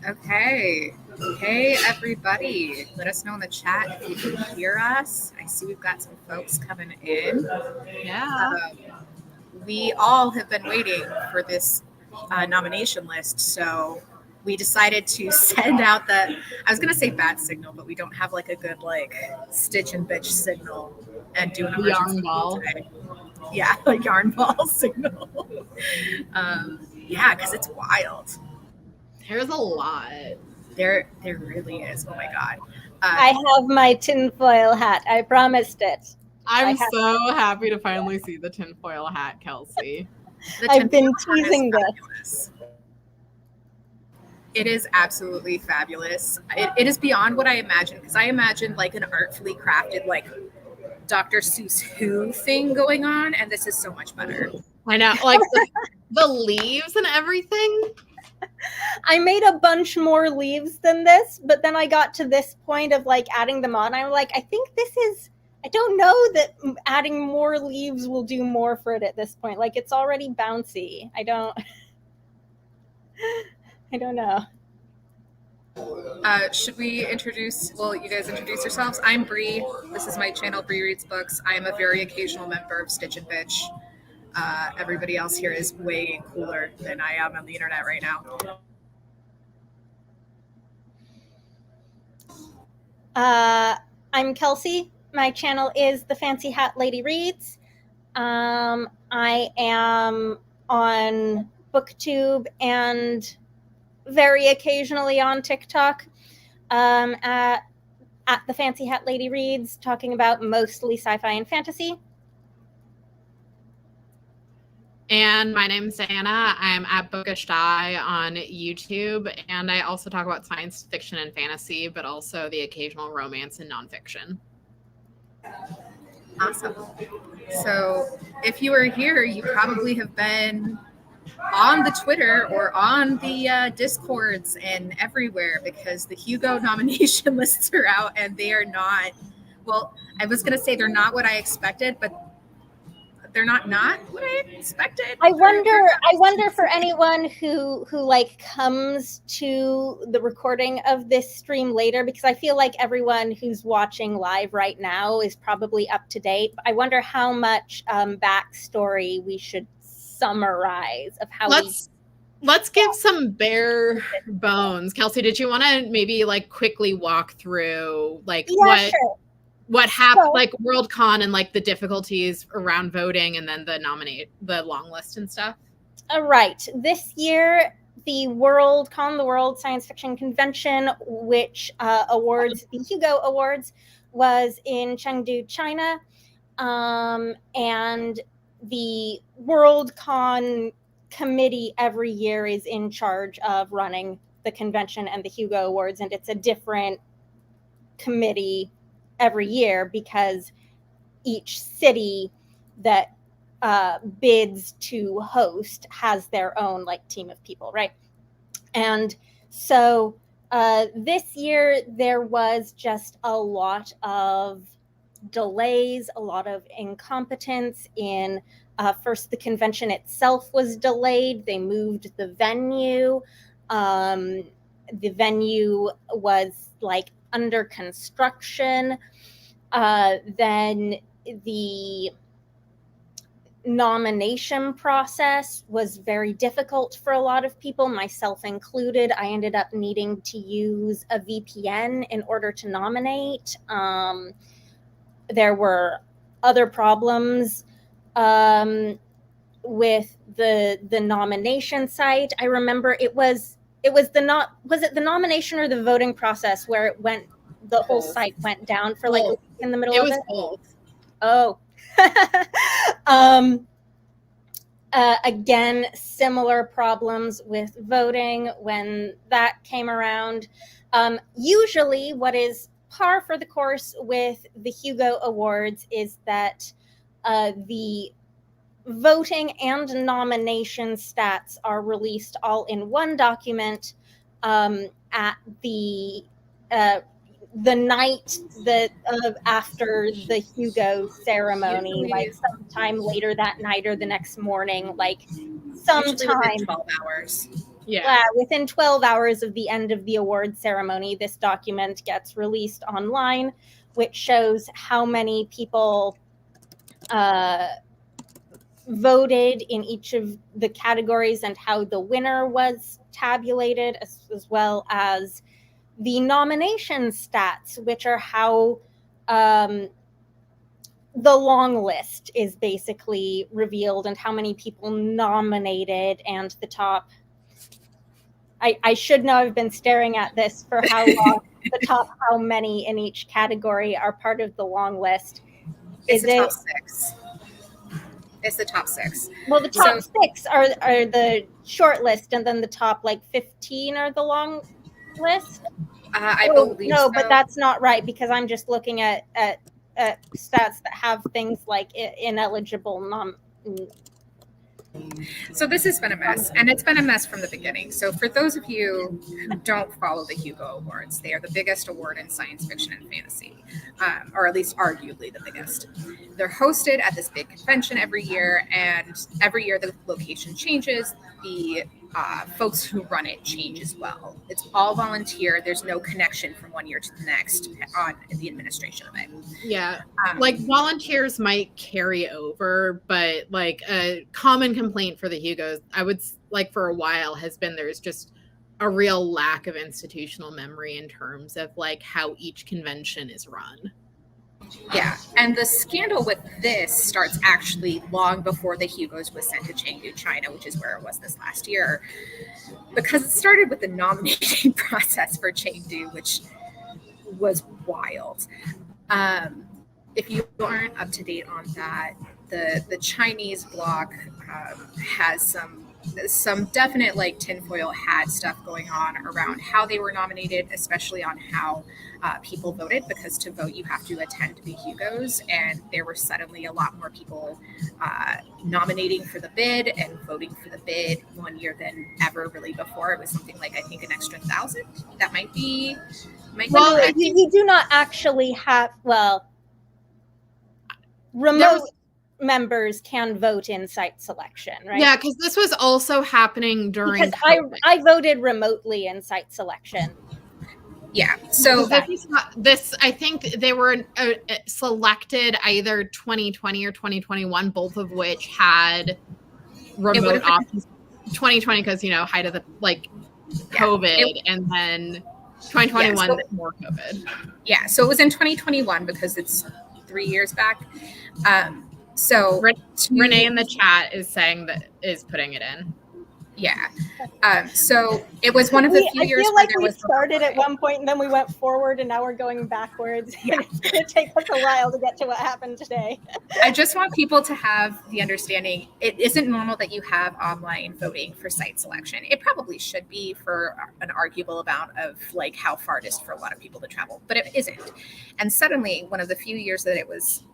Okay. Hey, everybody. Let us know in the chat if you can hear us. I see we've got some folks coming in. Yeah. We all have been waiting for this nomination list, so we decided to send out I was going to say bat signal, but we don't have like a good like stitch and bitch signal and do an The emergency yarn ball. today. Yeah, a yarn ball signal. Yeah, because it's wild. There's a lot. There really is. Oh my god. I have my tinfoil hat. I promised it. I'm so happy to finally see the tinfoil hat, Kelsey. I've been teasing this. It is absolutely fabulous. It is beyond what I imagined, because I imagined like an artfully crafted like Dr. Seuss Who thing going on, and this is so much better. I know, like the leaves and everything. I made a bunch more leaves than this, but then I got to this point of like adding them on. I'm like, I think I don't know that adding more leaves will do more for it at this point. Like, it's already bouncy. I don't know. Should we introduce, well, you guys introduce yourselves. I'm Bree. This is my channel, Bree Reads Books. I am a very occasional member of Stitch and Bitch. Everybody else here is way cooler than I am on the internet right now. I'm Kelsey. My channel is The Fancy Hat Lady Reads. I am on BookTube and very occasionally on TikTok at The Fancy Hat Lady Reads, talking about mostly sci-fi and fantasy. And my name's Anna. I'm at Bookish Die on YouTube, and I also talk about science fiction and fantasy, but also the occasional romance and nonfiction. Awesome. So if you are here, you probably have been on the Twitter or on the Discords and everywhere, because the Hugo nomination lists are out, and they are not, well, I was going to say they're not what I expected, but they're not what I expected. I wonder for anyone who like comes to the recording of this stream later, because I feel like everyone who's watching live right now is probably up to date. I wonder how much backstory we should summarize of how Let's give some bare bones. Kelsey, did you want to maybe like quickly walk through like what happened, like Worldcon and like the difficulties around voting, and then the long list and stuff? Right. This year, the Worldcon, the World Science Fiction Convention, which awards the Hugo Awards, was in Chengdu, China. And the Worldcon committee every year is in charge of running the convention and the Hugo Awards, and it's a different committee every year because each city that bids to host has their own like team of people, right? And so this year there was just a lot of delays, a lot of incompetence in first the convention itself was delayed. They moved the venue. The venue was like under construction. Then the nomination process was very difficult for a lot of people, myself included. I ended up needing to use a VPN in order to nominate. There were other problems with the nomination site. I remember was it the nomination or the voting process where it went, the whole site went down for like a week in the middle of it? It was both. Oh. Again, similar problems with voting when that came around. Usually what is par for the course with the Hugo Awards is that the voting and nomination stats are released all in one document at the night after the Hugo ceremony, like sometime later that night or the next morning, like sometime 12 hours. Within 12 hours of the end of the award ceremony, this document gets released online, which shows how many people voted in each of the categories and how the winner was tabulated, as well as the nomination stats, which are how the long list is basically revealed and how many people nominated, and the top. I should know, I've been staring at this for how long. The top how many in each category are part of the long list. It's the top 6. It's the top 6. Well, the top 6 are the short list, and then the top 15 are the long list. I believe no, so. But that's not right, because I'm just looking at stats that have things like ineligible So this has been a mess, and it's been a mess from the beginning. So for those of you who don't follow the Hugo Awards, they are the biggest award in science fiction and fantasy, or at least arguably the biggest. They're hosted at this big convention every year, and every year the location changes. The folks who run it change as well. It's all volunteer. There's no connection from one year to the next on the administration of it. Yeah. Volunteers might carry over, but a common complaint for the Hugos, I would for a while, has been there's just a real lack of institutional memory in terms of how each convention is run. Yeah, and the scandal with this starts actually long before the Hugos was sent to Chengdu, China, which is where it was this last year, because it started with the nominating process for Chengdu, which was wild. If you aren't up to date on that, the Chinese bloc has some definite tinfoil hat stuff going on around how they were nominated, especially on how people voted, because to vote you have to attend the Hugos, and there were suddenly a lot more people nominating for the bid and voting for the bid one year than ever really before. It was something I think an extra 1,000. That might be you do not actually have remote members can vote in site selection, right? Yeah, because this was also happening during because I voted remotely in site selection. Yeah, so this I think they were selected either 2020 or 2021, both of which had remote options. 2020 because height of the COVID, and then 2021 more COVID. Yeah, so it was in 2021 because it's 3 years back. So Renee in the chat is saying that is putting it in. Yeah. So it was one of the few years. I feel like we started at one point and then we went forward, and now we're going backwards. Yeah. It's going to take us a while to get to what happened today. I just want people to have the understanding it isn't normal that you have online voting for site selection. It probably should be for an arguable amount of how far it is for a lot of people to travel, but it isn't. And suddenly, one of the few years that it was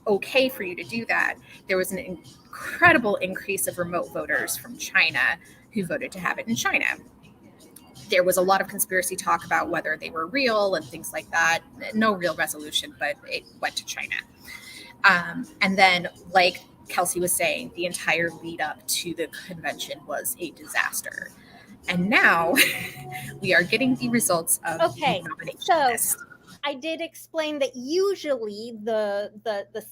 okay for you to do that, there was an incredible increase of remote voters from China who voted to have it in China. There was a lot of conspiracy talk about whether they were real and things like that. No real resolution, but it went to China. And then, like Kelsey was saying, the entire lead up to the convention was a disaster. And now we are getting the results of the nomination list. I did explain that usually the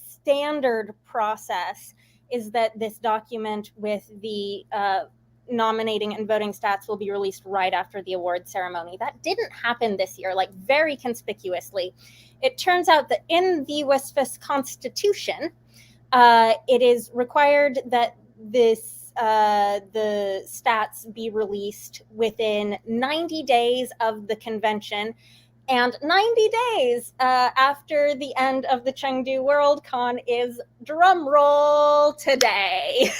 standard process is that this document with the nominating and voting stats will be released right after the award ceremony. That didn't happen this year, very conspicuously. It turns out that in the WSFS Constitution, it is required that the stats be released within 90 days of the convention, and 90 days after the end of the Chengdu Worldcon is, drum roll, today.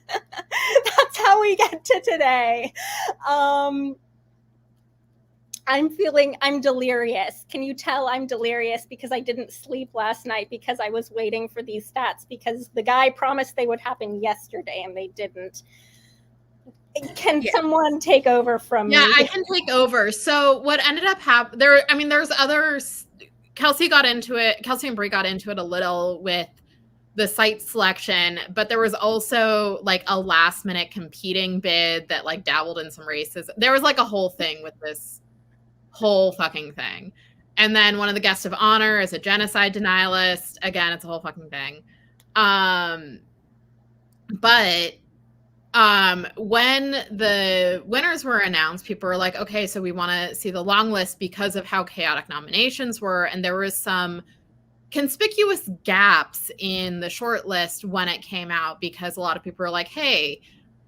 That's how we get to today. I'm delirious. Can you tell I'm delirious because I didn't sleep last night because I was waiting for these stats, because the guy promised they would happen yesterday and they didn't. Can someone take over from me? Yeah, I can take over. So what ended up happening there's others. Kelsey and Brie got into it a little with the site selection, but there was also like a last minute competing bid that like dabbled in some races. There was like a whole thing with this whole fucking thing. And then one of the guests of honor is a genocide denialist. Again, it's a whole fucking thing. But when the winners were announced, people were like, okay, so we want to see the long list because of how chaotic nominations were. And there was some conspicuous gaps in the short list when it came out, because a lot of people were like, hey,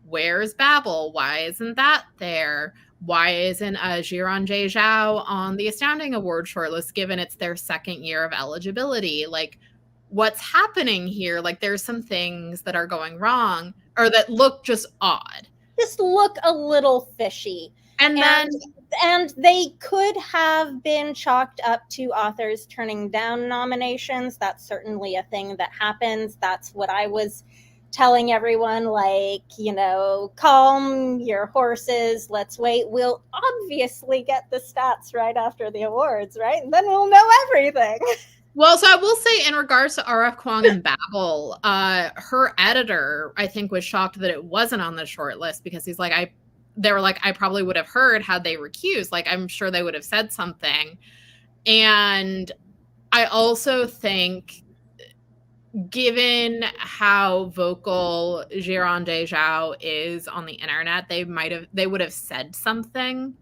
where's Babel? Why isn't that there? Why isn't Jiranjie Zhao on the Astounding Award shortlist, given it's their second year of eligibility? Like, what's happening here? Like, there's some things that are going wrong, or that look just odd. Just look a little fishy. And they could have been chalked up to authors turning down nominations. That's certainly a thing that happens. That's what I was telling everyone, like, you know, calm your horses. Let's wait. We'll obviously get the stats right after the awards, right? And then we'll know everything. Well, so I will say, in regards to RF Kuang and Babel, her editor, I think, was shocked that it wasn't on the short list, because he's like, they were like, I probably would have heard had they recused. Like, I'm sure they would have said something. And I also think, given how vocal Jiranjie Zhao is on the internet, they would have said something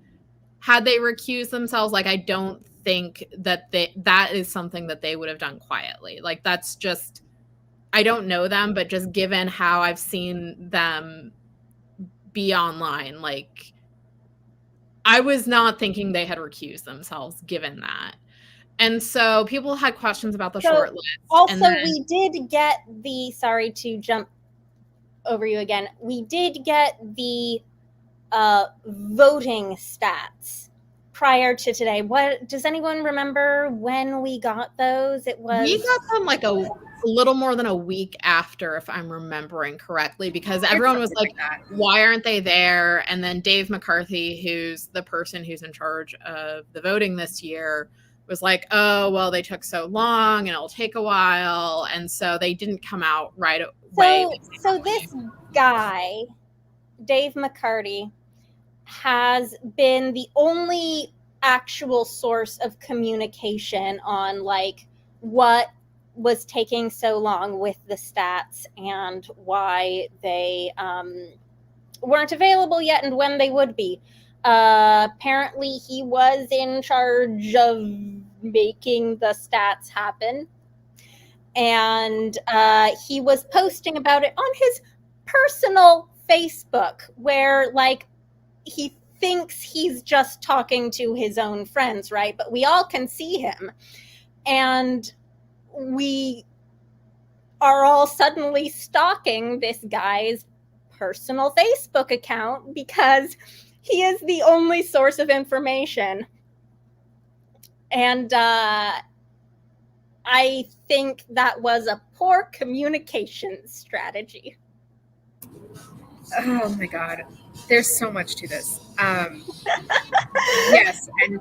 had they recused themselves. Like, I don't think that that is something that they would have done quietly. Like, that's just, I don't know them, but just given how I've seen them be online, like, I was not thinking they had recused themselves given that. And so people had questions about the short list. Also, we did get the, sorry to jump over you again, we did get the voting stats prior to today. What, does anyone remember when we got those? We got them like a little more than a week after, if I'm remembering correctly, because everyone was like, why aren't they there? And then Dave McCarthy, who's the person who's in charge of the voting this year, was like, oh, well, they took so long and it'll take a while. And so they didn't come out right away. So this guy, Dave McCarthy, has been the only actual source of communication on like what was taking so long with the stats and why they weren't available yet and when they would be. Apparently he was in charge of making the stats happen, and he was posting about it on his personal Facebook, where like he thinks he's just talking to his own friends, right? But we all can see him, and we are all suddenly stalking this guy's personal Facebook account because he is the only source of information. And I think that was a poor communication strategy. Oh my God. There's so much to this. Yes, and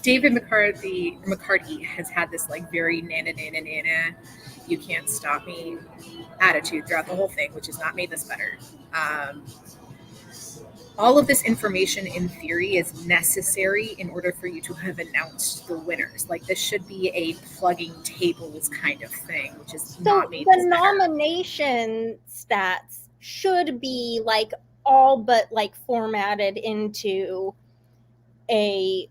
David McCarthy has had this like very nana, you can't stop me attitude throughout the whole thing, which has not made this better. All of this information in theory is necessary in order for you to have announced the winners. Like, this should be a plugging tables kind of thing, which is not made this better. The nomination stats should be like all but like formatted into a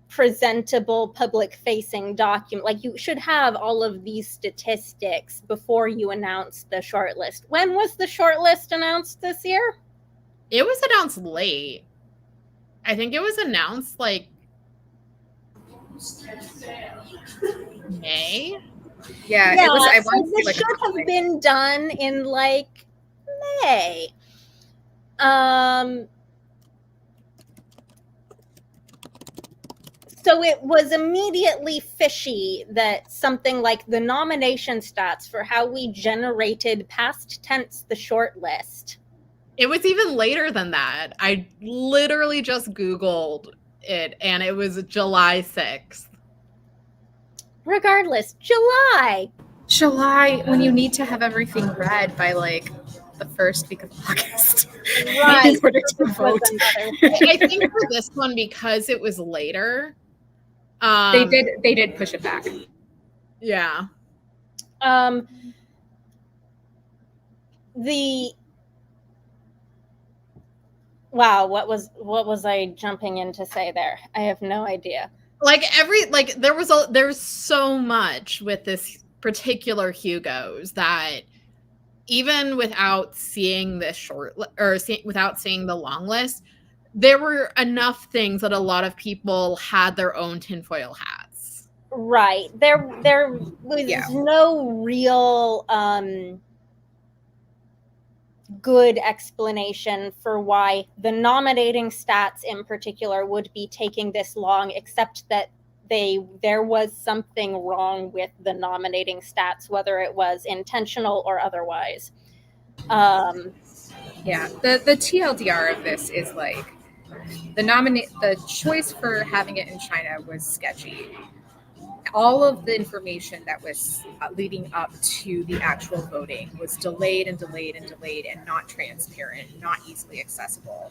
presentable public facing document. Like, you should have all of these statistics before you announce the shortlist. When was the shortlist announced this year? It was announced late. I think it was announced like May. Yeah, it was. I so this like should have been done in like May. So it was immediately fishy that something like the nomination stats for how we generated past tense the short list. It was even later than that. I literally just Googled it, and it was July 6th. Regardless, July. July, when you need to have everything read by like the first week of August, Right. in order to vote. I think for this one, because it was later, they did push it back. Yeah. Wow, what was I jumping in to say there? I have no idea. There's so much with this particular Hugo's that even without seeing the without seeing the long list, there were enough things that a lot of people had their own tinfoil hats. Right. There was no real good explanation for why the nominating stats in particular would be taking this long, except that there was something wrong with the nominating stats, whether it was intentional or otherwise. Yeah, the TLDR of this is like the choice for having it in China was sketchy. All of the information that was leading up to the actual voting was delayed and delayed and delayed and not transparent, not easily accessible.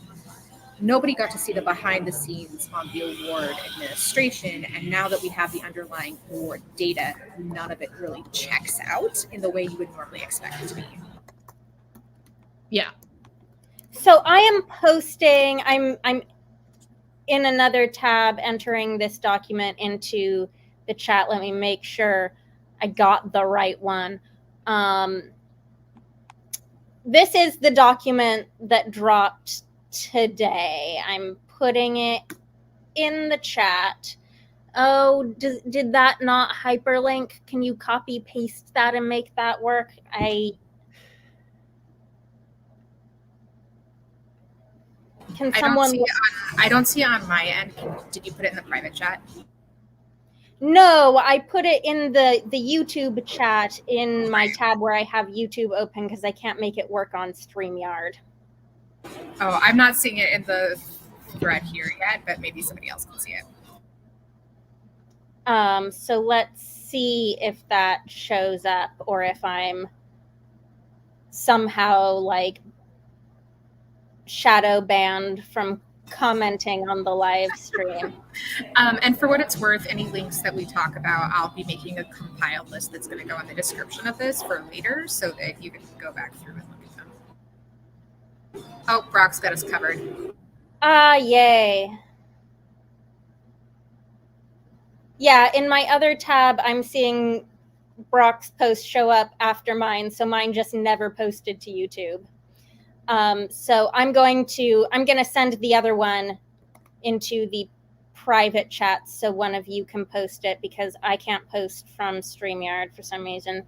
Nobody got to see the behind the scenes on the award administration. And now that we have the underlying award data, none of it really checks out in the way you would normally expect it to be. Yeah. So I am posting, I'm in another tab entering this document into the chat. Let me make sure I got the right one. This is the document that dropped today. I'm putting it in the chat. Oh, did that not hyperlink? Can you copy paste that and make that work? I don't see it on my end. Did you put it in the private chat? No, I put it in the YouTube chat in my tab where I have YouTube open because I can't make it work on StreamYard. Oh, I'm not seeing it in the thread here yet, but maybe somebody else can see it. So let's see if that shows up or if I'm somehow like shadow banned from commenting on the live stream. And for what it's worth, any links that we talk about, I'll be making a compiled list that's going to go in the description of this for later so that you can go back through and look at them. Oh, Brock's got us covered. Yay. Yeah, in my other tab, I'm seeing Brock's post show up after mine, so mine just never posted to YouTube. So I'm going to send the other one into the private chat so one of you can post it because I can't post from StreamYard for some reason.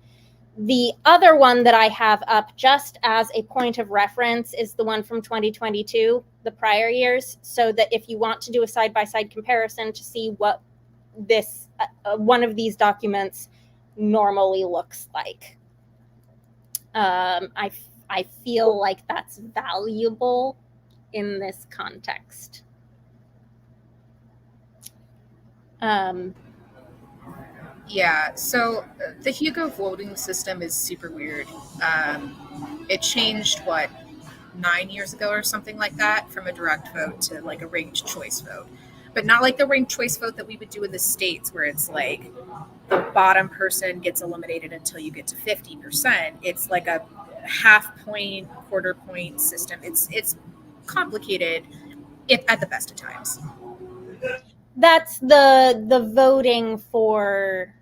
The other one that I have up just as a point of reference is the one from 2022, the prior years, so that if you want to do a side-by-side comparison to see what this one of these documents normally looks like. I feel like that's valuable in this context. Yeah, so the Hugo voting system is super weird. It changed, 9 years ago or something like that, from a direct vote to like a ranked choice vote. But not like the ranked choice vote that we would do in the States where it's like the bottom person gets eliminated until you get to 50%. It's like a half point, quarter point system. It's complicated at the best of times. That's the voting for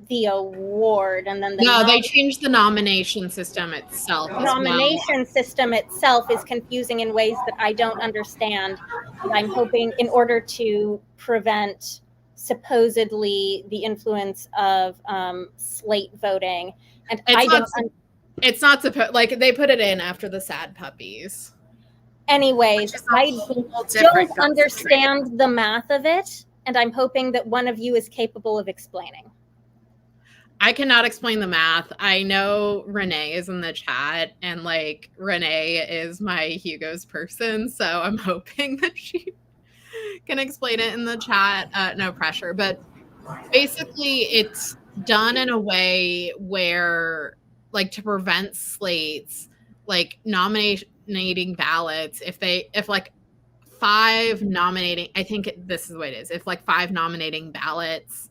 the award, and then they changed the nomination system itself. Nomination system itself is confusing in ways that I don't understand. And I'm hoping, in order to prevent supposedly the influence of slate voting, and it's not supposed, like, they put it in after the sad puppies. Anyways, I don't understand the math of it, and I'm hoping that one of you is capable of explaining. I cannot explain the math. I know Renee is in the chat, and like Renee is my Hugo's person, so I'm hoping that she can explain it in the chat. No pressure, but basically done in a way where, like, to prevent slates, like nominating ballots, if like 5 nominating, I think this is what it is. If like 5 nominating ballots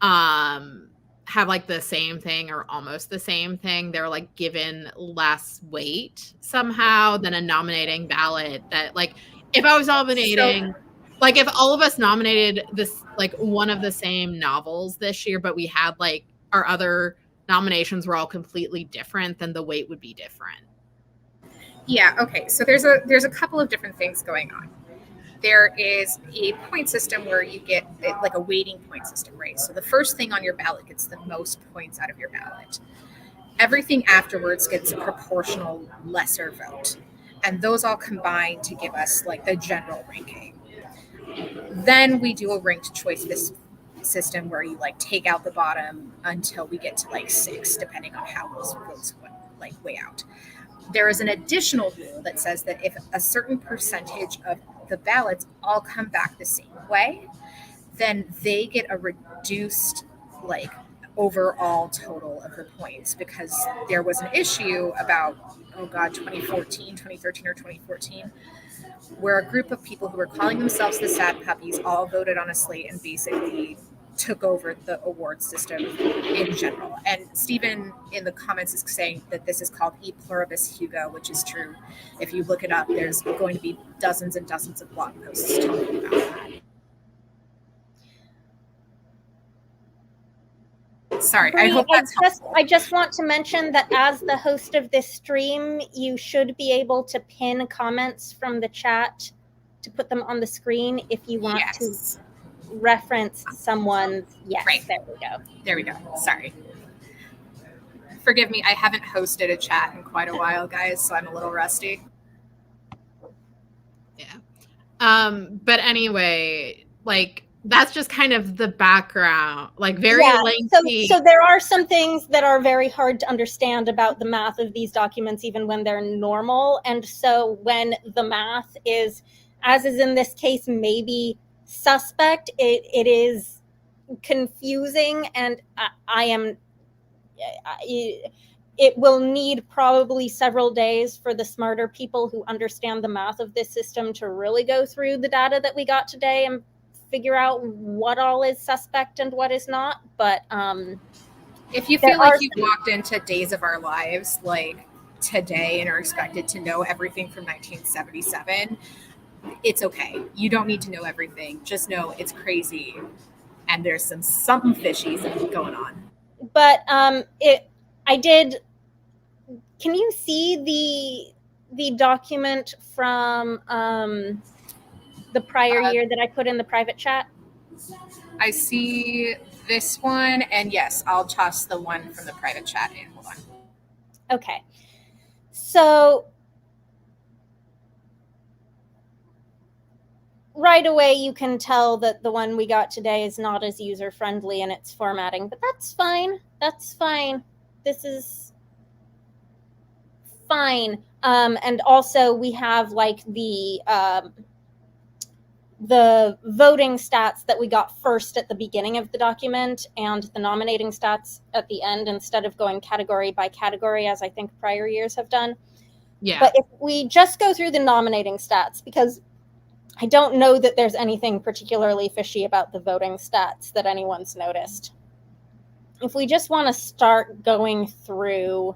have like the same thing or almost the same thing, they're like given less weight somehow than a nominating ballot that, like, if I was nominating, like if all of us nominated this, like one of the same novels this year, but we had like our other nominations were all completely different, then the weight would be different. Yeah, okay. So there's a couple of different things going on. There is a point system where you get like a weighting point system, right? So the first thing on your ballot gets the most points out of your ballot. Everything afterwards gets a proportional lesser vote. And those all combine to give us like the general ranking. Then we do a ranked choice system where you like take out the bottom until we get to like 6, depending on how those votes like weigh out. There is an additional rule that says that if a certain percentage of the ballots all come back the same way, then they get a reduced like overall total of the points, because there was an issue about 2013 or 2014, where a group of people who were calling themselves the Sad Puppies all voted on a slate and basically took over the award system in general. And Stephen in the comments is saying that this is called E Pluribus Hugo, which is true. If you look it up, there's going to be dozens and dozens of blog posts talking about that. Sorry, Bree, I hope that's helpful. I just want to mention that as the host of this stream, you should be able to pin comments from the chat to put them on the screen if you want to reference someone's. Yes, right. There we go. Sorry. Forgive me, I haven't hosted a chat in quite a while, guys, so I'm a little rusty. Yeah. But anyway, like, that's just kind of the background, like very lengthy. So there are some things that are very hard to understand about the math of these documents, even when they're normal. And so when the math is, as is in this case, maybe suspect, it is confusing, and it will need probably several days for the smarter people who understand the math of this system to really go through the data that we got today and figure out what all is suspect and what is not. But if you feel like you walked into Days of Our Lives like today and are expected to know everything from 1977, it's okay. You don't need to know everything. Just know it's crazy and there's something fishy going on. But I did. Can you see the document from the prior year that I put in the private chat? I see this one, and yes, I'll toss the one from the private chat in. Hold on. Okay. So right away, you can tell that the one we got today is not as user-friendly in its formatting, but that's fine. That's fine. This is fine. And also, we have like the voting stats that we got first at the beginning of the document and the nominating stats at the end, instead of going category by category, as I think prior years have done. Yeah. But if we just go through the nominating stats, because I don't know that there's anything particularly fishy about the voting stats that anyone's noticed. If we just want to start going through,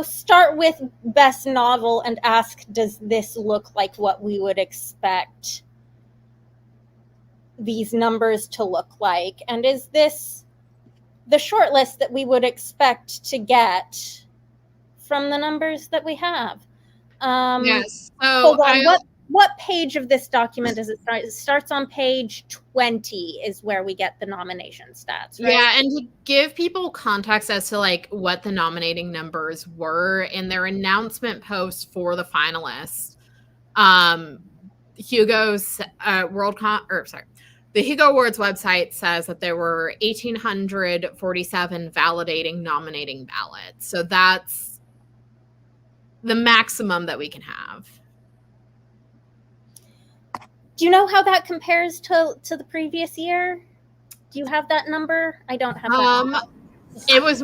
start with best novel and ask, does this look like what we would expect these numbers to look like? And is this the shortlist that we would expect to get from the numbers that we have? Yes. So hold on. What page of this document does it start? It starts on page 20 is where we get the nomination stats, right? Yeah, and to give people context as to like what the nominating numbers were in their announcement post for the finalists, Hugo's the Hugo Awards website says that there were 1,847 validating nominating ballots. So that's the maximum that we can have. Do you know how that compares to the previous year? Do you have that number? I don't have that. It was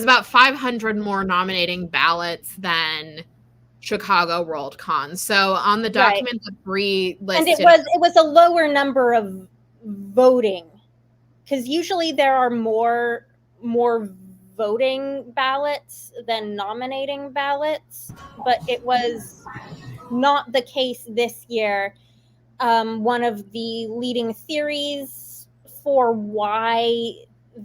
about 500 more nominating ballots than Chicago Worldcon. So on the document that Bree listed, and it was a lower number of voting, because usually there are more voting ballots than nominating ballots, but it was not the case this year. One of the leading theories for why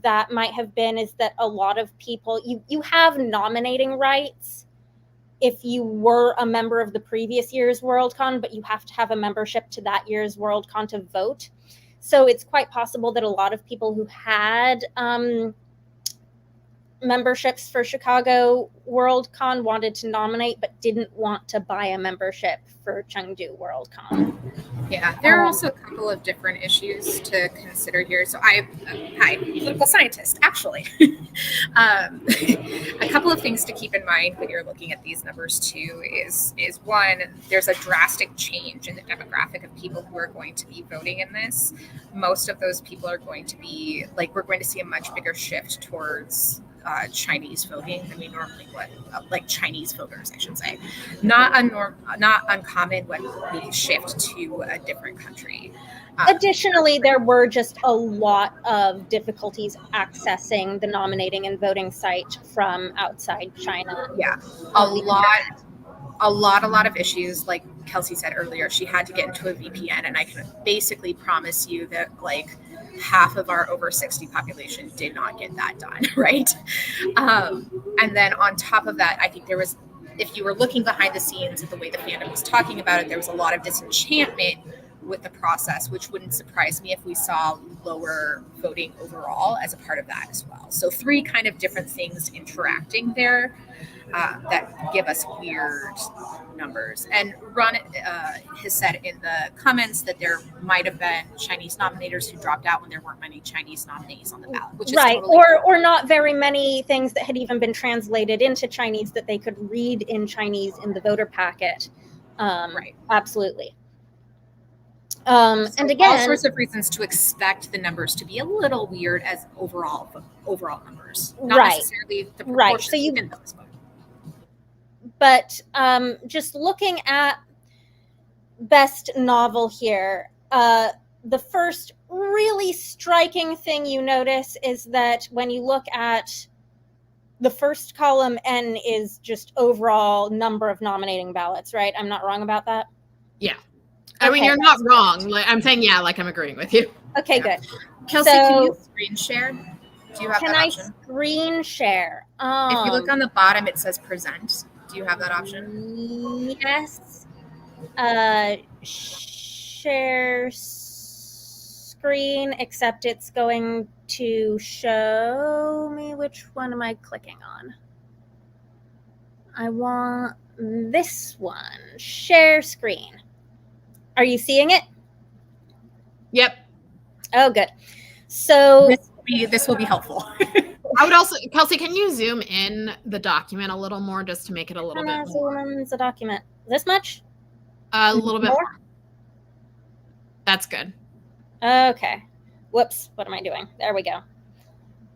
that might have been is that a lot of people, you have nominating rights if you were a member of the previous year's Worldcon, but you have to have a membership to that year's Worldcon to vote. So it's quite possible that a lot of people who had memberships for Chicago Worldcon wanted to nominate, but didn't want to buy a membership for Chengdu Worldcon. Yeah, there are also a couple of different issues to consider here. So hi, political scientist, actually. A couple of things to keep in mind when you're looking at these numbers too is one, there's a drastic change in the demographic of people who are going to be voting in this. Most of those people are going to be, like, we're going to see a much bigger shift towards Chinese voting than we normally would, like Chinese voters, I should say. Not uncommon when we shift to a different country. Additionally, there were just a lot of difficulties accessing the nominating and voting site from outside China. Yeah, a lot of issues. Like Kelsey said earlier, she had to get into a VPN, and I can basically promise you that, like, half of our over 60 population did not get that done, right? And then on top of that, I think there was, if you were looking behind the scenes at the way the fandom was talking about it, there was a lot of disenchantment with the process, which wouldn't surprise me if we saw lower voting overall as a part of that as well. So 3 kind of different things interacting there that give us weird numbers. And Ron has said in the comments that there might have been Chinese nominators who dropped out when there weren't many Chinese nominees on the ballot, which is right, totally or not very many things that had even been translated into Chinese that they could read in Chinese in the voter packet. Right. Absolutely. So and again, all sorts of reasons to expect the numbers to be a little weird as overall numbers, not necessarily the proportion within those. But just looking at best novel here, the first really striking thing you notice is that when you look at the first column, N is just overall number of nominating ballots, right? I'm not wrong about that? Yeah. I mean, you're not wrong. Like, I'm saying, yeah, like I'm agreeing with you. Okay, good. Kelsey, can you screen share? Do you have that option? Can I screen share? If you look on the bottom, it says present. Do you have that option? Yes. Share screen, except it's going to show me, which one am I clicking on? I want this one. Share screen. Are you seeing it? Yep. Oh, good. So this will be helpful. I would also, Kelsey, can you zoom in the document a little more just to make it a little bit more? Zoom in the document. This much? A little bit more. That's good. Okay. Whoops. What am I doing? There we go.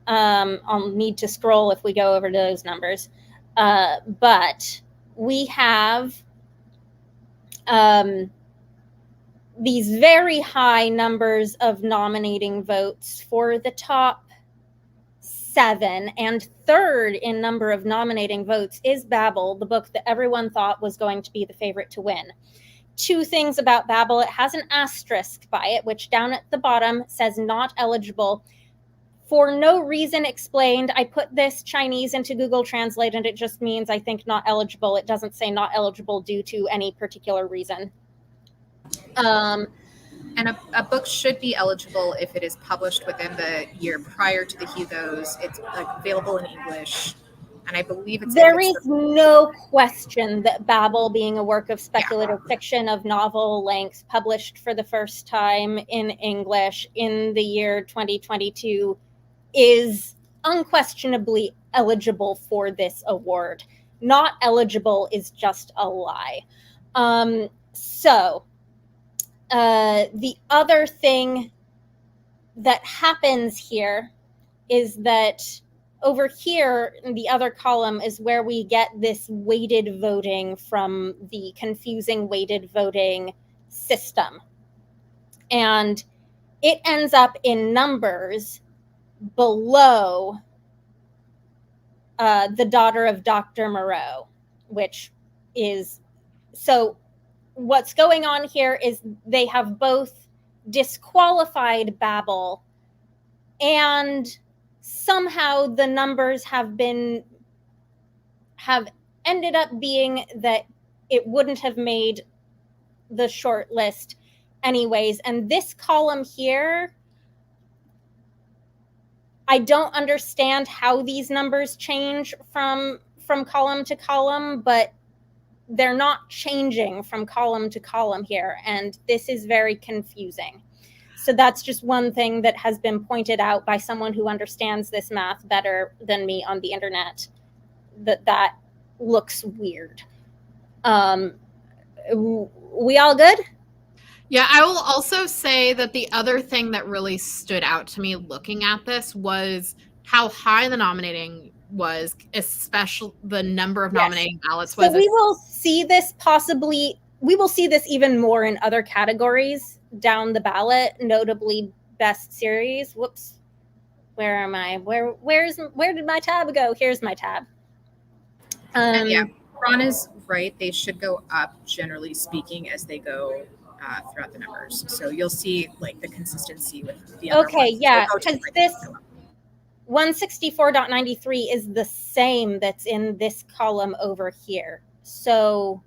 I'll need to scroll if we go over those numbers. But we have these very high numbers of nominating votes for the top 7, and third in number of nominating votes is Babel, the book that everyone thought was going to be the favorite to win. 2 things about Babel: it has an asterisk by it, which down at the bottom says not eligible. For no reason explained, I put this Chinese into Google Translate, and it just means, I think, not eligible. It doesn't say not eligible due to any particular reason. And a book should be eligible if it is published within the year prior to the Hugos. It's available in English, and I believe there is no question that Babel, being a work of speculative fiction of novel length, published for the first time in English in the year 2022, is unquestionably eligible for this award. Not eligible is just a lie. So The other thing that happens here is that over here in the other column is where we get this weighted voting from the confusing weighted voting system. And it ends up in numbers below the daughter of Dr. Moreau, which is, so what's going on here is they have both disqualified Babel, and somehow the numbers have ended up being that it wouldn't have made the short list anyways. And this column here, I don't understand how these numbers change from column to column, but they're not changing from column to column here, and this is very confusing. So that's just one thing that has been pointed out by someone who understands this math better than me on the internet, that looks weird. We all good? Yeah, I will also say that the other thing that really stood out to me looking at this was how high the nominating was, especially the number of nominating ballots was. So we will see this even more in other categories down the ballot, notably best series. Whoops. Where am I? Where did my tab go? Here's my tab. And yeah, Ron is right. They should go up, generally speaking, as they go throughout the numbers. So you'll see like the consistency with the other okay, ones. yeah, because this 164.93 is the same that's in this column over here. So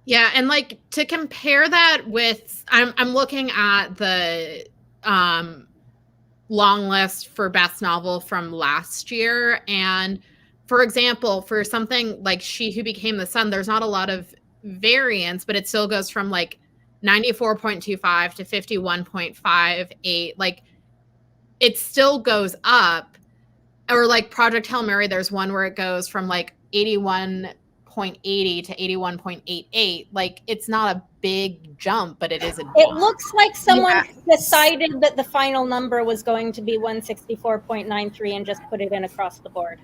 yeah, and like to compare that with, I'm looking at the long list for best novel from last year, and for example, for something like She Who Became the Sun, there's not a lot of variance, but it still goes from like 94.25 to 51.58. Like it still goes up. Or like Project Hail Mary, there's one where it goes from like 81.80 to 81.88. Like it's not a big jump, but it is a jump. It looks like someone decided that the final number was going to be 164.93 and just put it in across the board.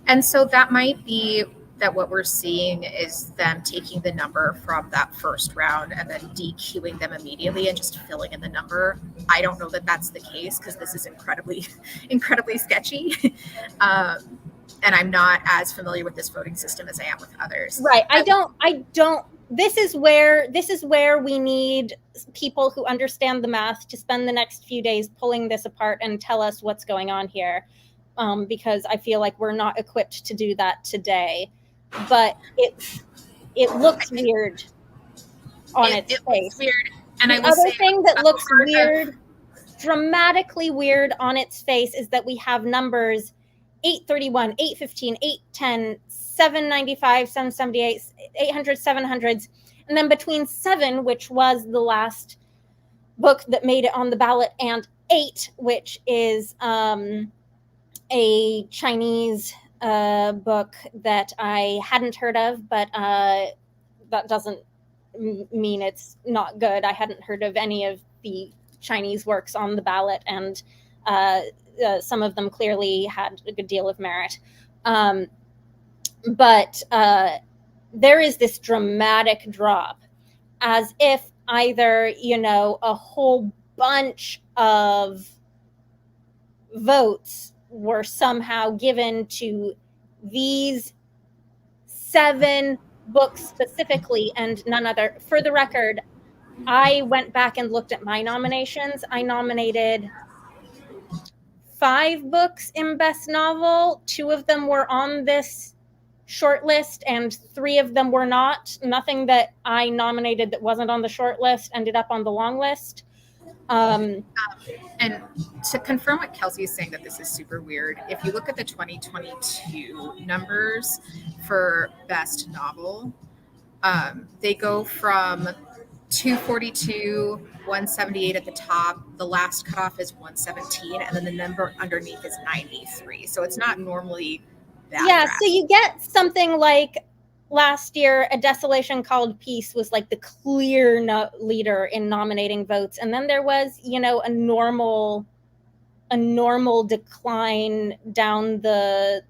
And so that might be that what we're seeing is them taking the number from that first round and then DQing them immediately and just filling in the number. I don't know that that's the case because this is incredibly sketchy. And I'm not as familiar with this voting system as I am with others. Right. I don't. This is where we need people who understand the math to spend the next few days pulling this apart and tell us what's going on here. Because I feel like we're not equipped to do that today. But it looks weird on its face. Weird. And the other thing that looks weird, dramatically weird on its face, is that we have numbers 831, 815, 810, 795, 778, 800, 700s, and then between 7, which was the last book that made it on the ballot, and 8, which is a Chinese book that I hadn't heard of, but that doesn't mean it's not good. I hadn't heard of any of the Chinese works on the ballot, and some of them clearly had a good deal of merit. But there is this dramatic drop, as if either, a whole bunch of votes were somehow given to these 7 books specifically and none other. For the record, I went back and looked at my nominations. I nominated 5 books in Best Novel. 2 of them were on this short list and 3 of them were not. Nothing that I nominated that wasn't on the short list ended up on the long list. And to confirm what Kelsey is saying, that this is super weird, if you look at the 2022 numbers for Best Novel, they go from 242, 178 at the top. The last cutoff is 117, and then the number underneath is 93. So it's not normally that drastic. So you get something like last year, A Desolation Called Peace was like the clear leader in nominating votes. And then there was, you know, a normal decline down the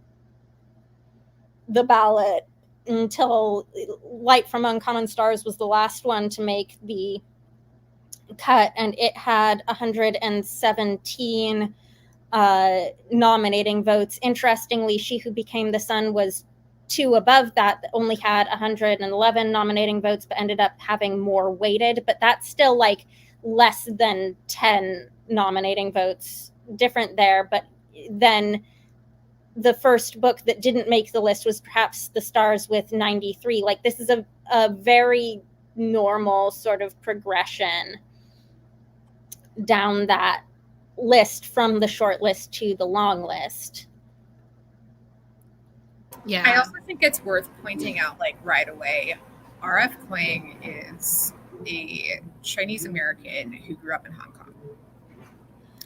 ballot until Light from Uncommon Stars was the last one to make the cut, and it had 117 nominating votes. Interestingly, She Who Became the Sun was 2 above that only had 111 nominating votes, but ended up having more weighted. But that's still like less than 10 nominating votes different there. But then the first book that didn't make the list was perhaps The Stars with 93. Like, this is a very normal sort of progression down that list from the short list to the long list. Yeah. I also think it's worth pointing out, like, right away, R.F. Kuang is a Chinese American who grew up in Hong Kong.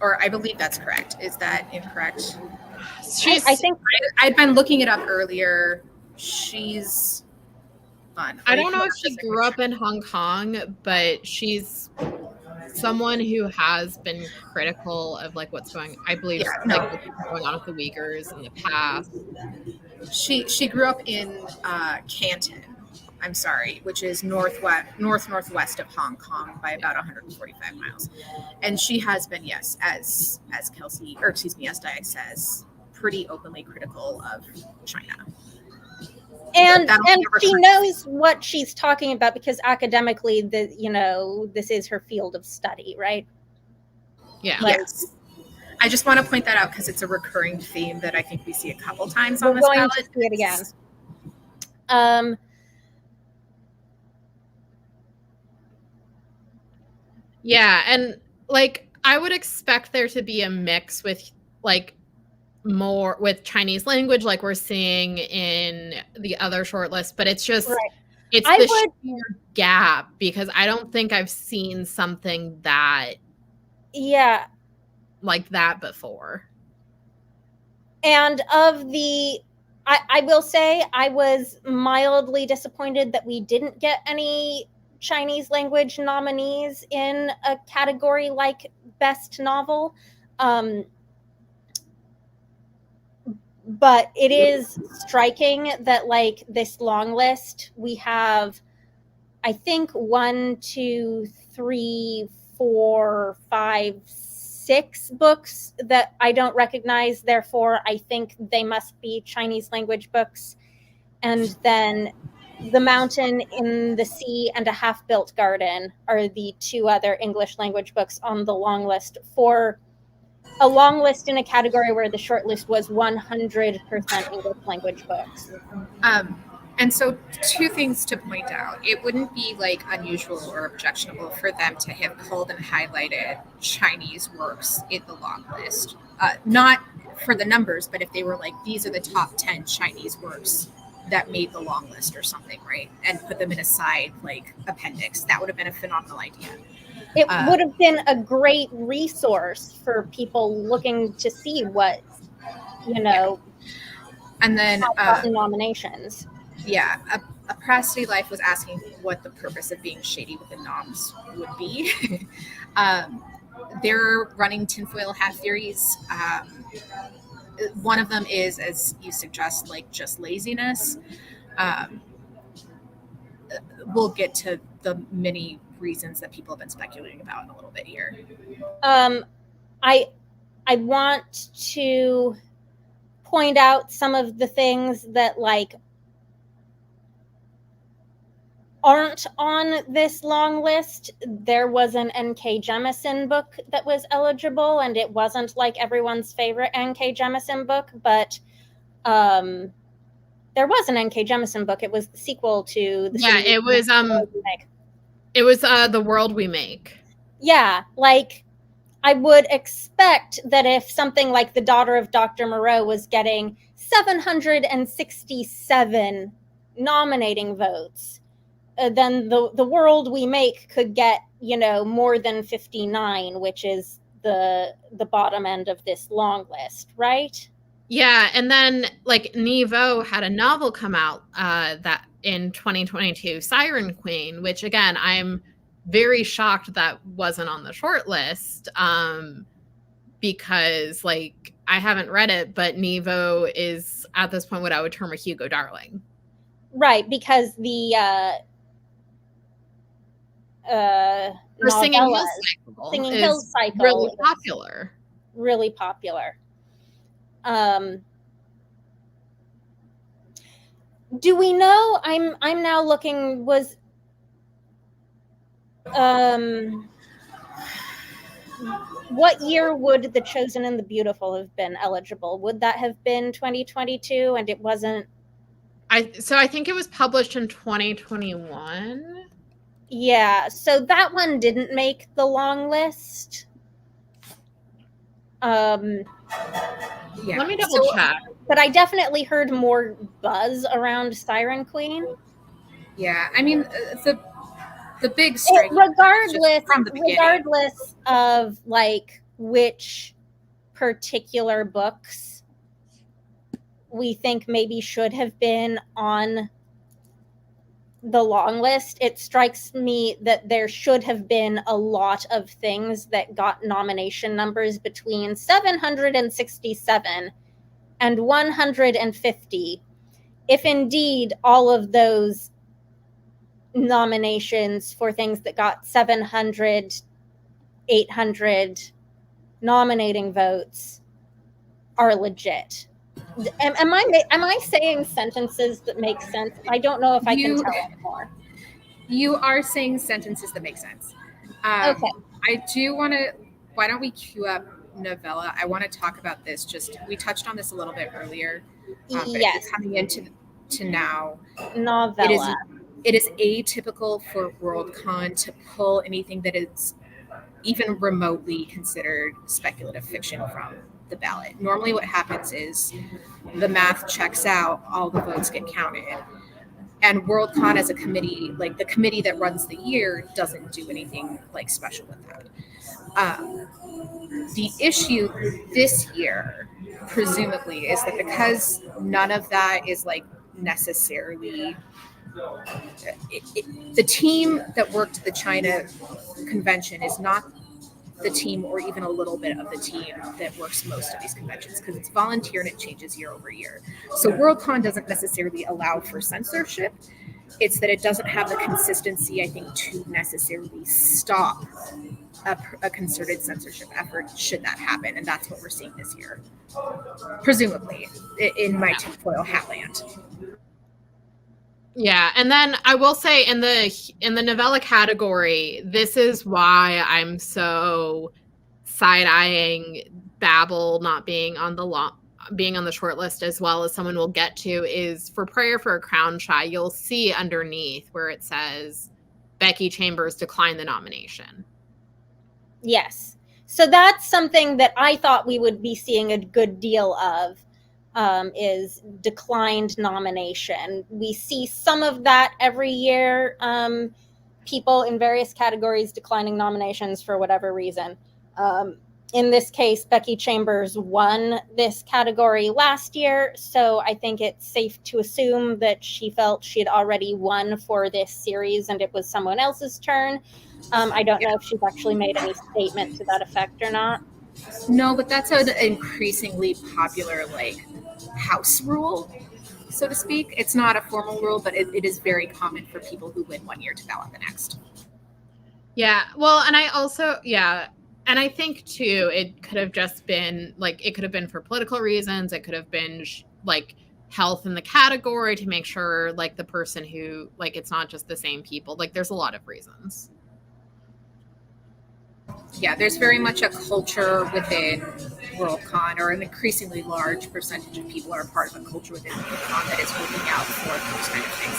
Or I believe that's correct. Is that incorrect? I think I'd been looking it up earlier. She's fun. I don't know if she grew up in Hong Kong, but she's someone who has been critical of like what's going, I believe, like what's going on with the Uyghurs in the past. She grew up in Canton. I'm sorry, which is northwest of Hong Kong by about 145 miles, and she has been, yes, as Kelsey, or excuse me, as Di says, pretty openly critical of China. And she knows what she's talking about because academically, this is her field of study, right? Yeah. Yes. I just want to point that out because it's a recurring theme that I think we see a couple times on this ballot. We're going to see it again. Yeah, and like I would expect there to be a mix with like more with Chinese language, like we're seeing in the other shortlist, but it's just it's the sheer gap because I don't think I've seen something that like that before. And of the I will say I was mildly disappointed that we didn't get any Chinese language nominees in a category like Best Novel. But it is striking that like this long list, we have, I think 1, 2, 3, 4, 5, 6 books that I don't recognize. Therefore, I think they must be Chinese language books. And then The Mountain in the Sea and A Half-Built Garden are the 2 other English language books on the long list, for a long list in a category where the short list was 100% English language books. And so 2 things to point out. It wouldn't be like unusual or objectionable for them to have pulled and highlighted Chinese works in the long list. Not for the numbers, but if they were like, these are the top 10 Chinese works that made the long list or something, right? And put them in a side like appendix. That would have been a phenomenal idea. It would have been a great resource for people looking to see what, and then nominations. Yeah, Apracity Life was asking what the purpose of being shady with the noms would be. They're running tinfoil hat theories. One of them is, as you suggest, like just laziness. We'll get to the many reasons that people have been speculating about in a little bit here. I want to point out some of the things that like aren't on this long list. There was an N.K. Jemisin book that was eligible, and it wasn't like everyone's favorite N.K. Jemisin book, but there was an N.K. Jemisin book. It was the sequel to the series. It was The World We Make. Yeah, like I would expect that if something like The Daughter of Dr. Moreau was getting 767 nominating votes, then the World We Make could get, more than 59, which is the bottom end of this long list, right? Yeah, and then like Nevo had a novel come out that in 2022 Siren Queen, which again, I'm very shocked that wasn't on the short list, because like I haven't read it, but Nevo is at this point what I would term a Hugo darling. Right, because the Singing Hills Cycle really popular. Really popular. Do we know? I'm now looking. Was what year would The Chosen and the Beautiful have been eligible? Would that have been 2022? And it wasn't. I think it was published in 2021. Yeah, so that one didn't make the long list. Yeah. Let me double check. But I definitely heard more buzz around Siren Queen. Yeah, I mean the big strike. Regardless of like which particular books we think maybe should have been on the long list, it strikes me that there should have been a lot of things that got nomination numbers between 767 and 150, if indeed all of those nominations for things that got 700, 800 nominating votes are legit. Am I saying sentences that make sense? I don't know if I can tell anymore. You are saying sentences that make sense. Okay. I do want to. Why don't we queue up novella? I want to talk about this. We touched on this a little bit earlier. But Yes. Coming into now, novella. It is atypical for Worldcon to pull anything that is even remotely considered speculative fiction from the ballot. Normally what happens is the math checks out, all the votes get counted. And Worldcon as a committee, like the committee that runs the year, doesn't do anything like special with that. The issue this year, presumably, is that because none of that is like necessarily the team that worked the China convention is not the team or even a little bit of the team that works most of these conventions because it's volunteer and it changes year over year. So Worldcon doesn't necessarily allow for censorship. It's that it doesn't have the consistency, I think, to necessarily stop a concerted censorship effort should that happen. And that's what we're seeing this year, presumably, in my tinfoil hat land. Yeah, and then I will say in the novella category, this is why I'm so side-eyeing Babel not being on the short list, as well as someone we'll get to, is for Prayer for a Crown Shy. You'll see underneath where it says Becky Chambers declined the nomination. Yes. So that's something that I thought we would be seeing a good deal of. Is declined nomination. We see some of that every year. People in various categories declining nominations for whatever reason. In this case, Becky Chambers won this category last year, so I think it's safe to assume that she felt she had already won for this series and it was someone else's turn. I don't know if she's actually made any statement to that effect or not. No, but that's an increasingly popular house rule, so to speak. It's not a formal rule, but it is very common for people who win one year to ballot the next. Yeah, well, and I also, and I think too, it could have just been it could have been for political reasons. It could have been health in the category to make sure the person who it's not just the same people. There's a lot of reasons. Yeah, there's very much a culture within Worldcon, or an increasingly large percentage of people are part of a culture within Worldcon that is looking out for those kind of things.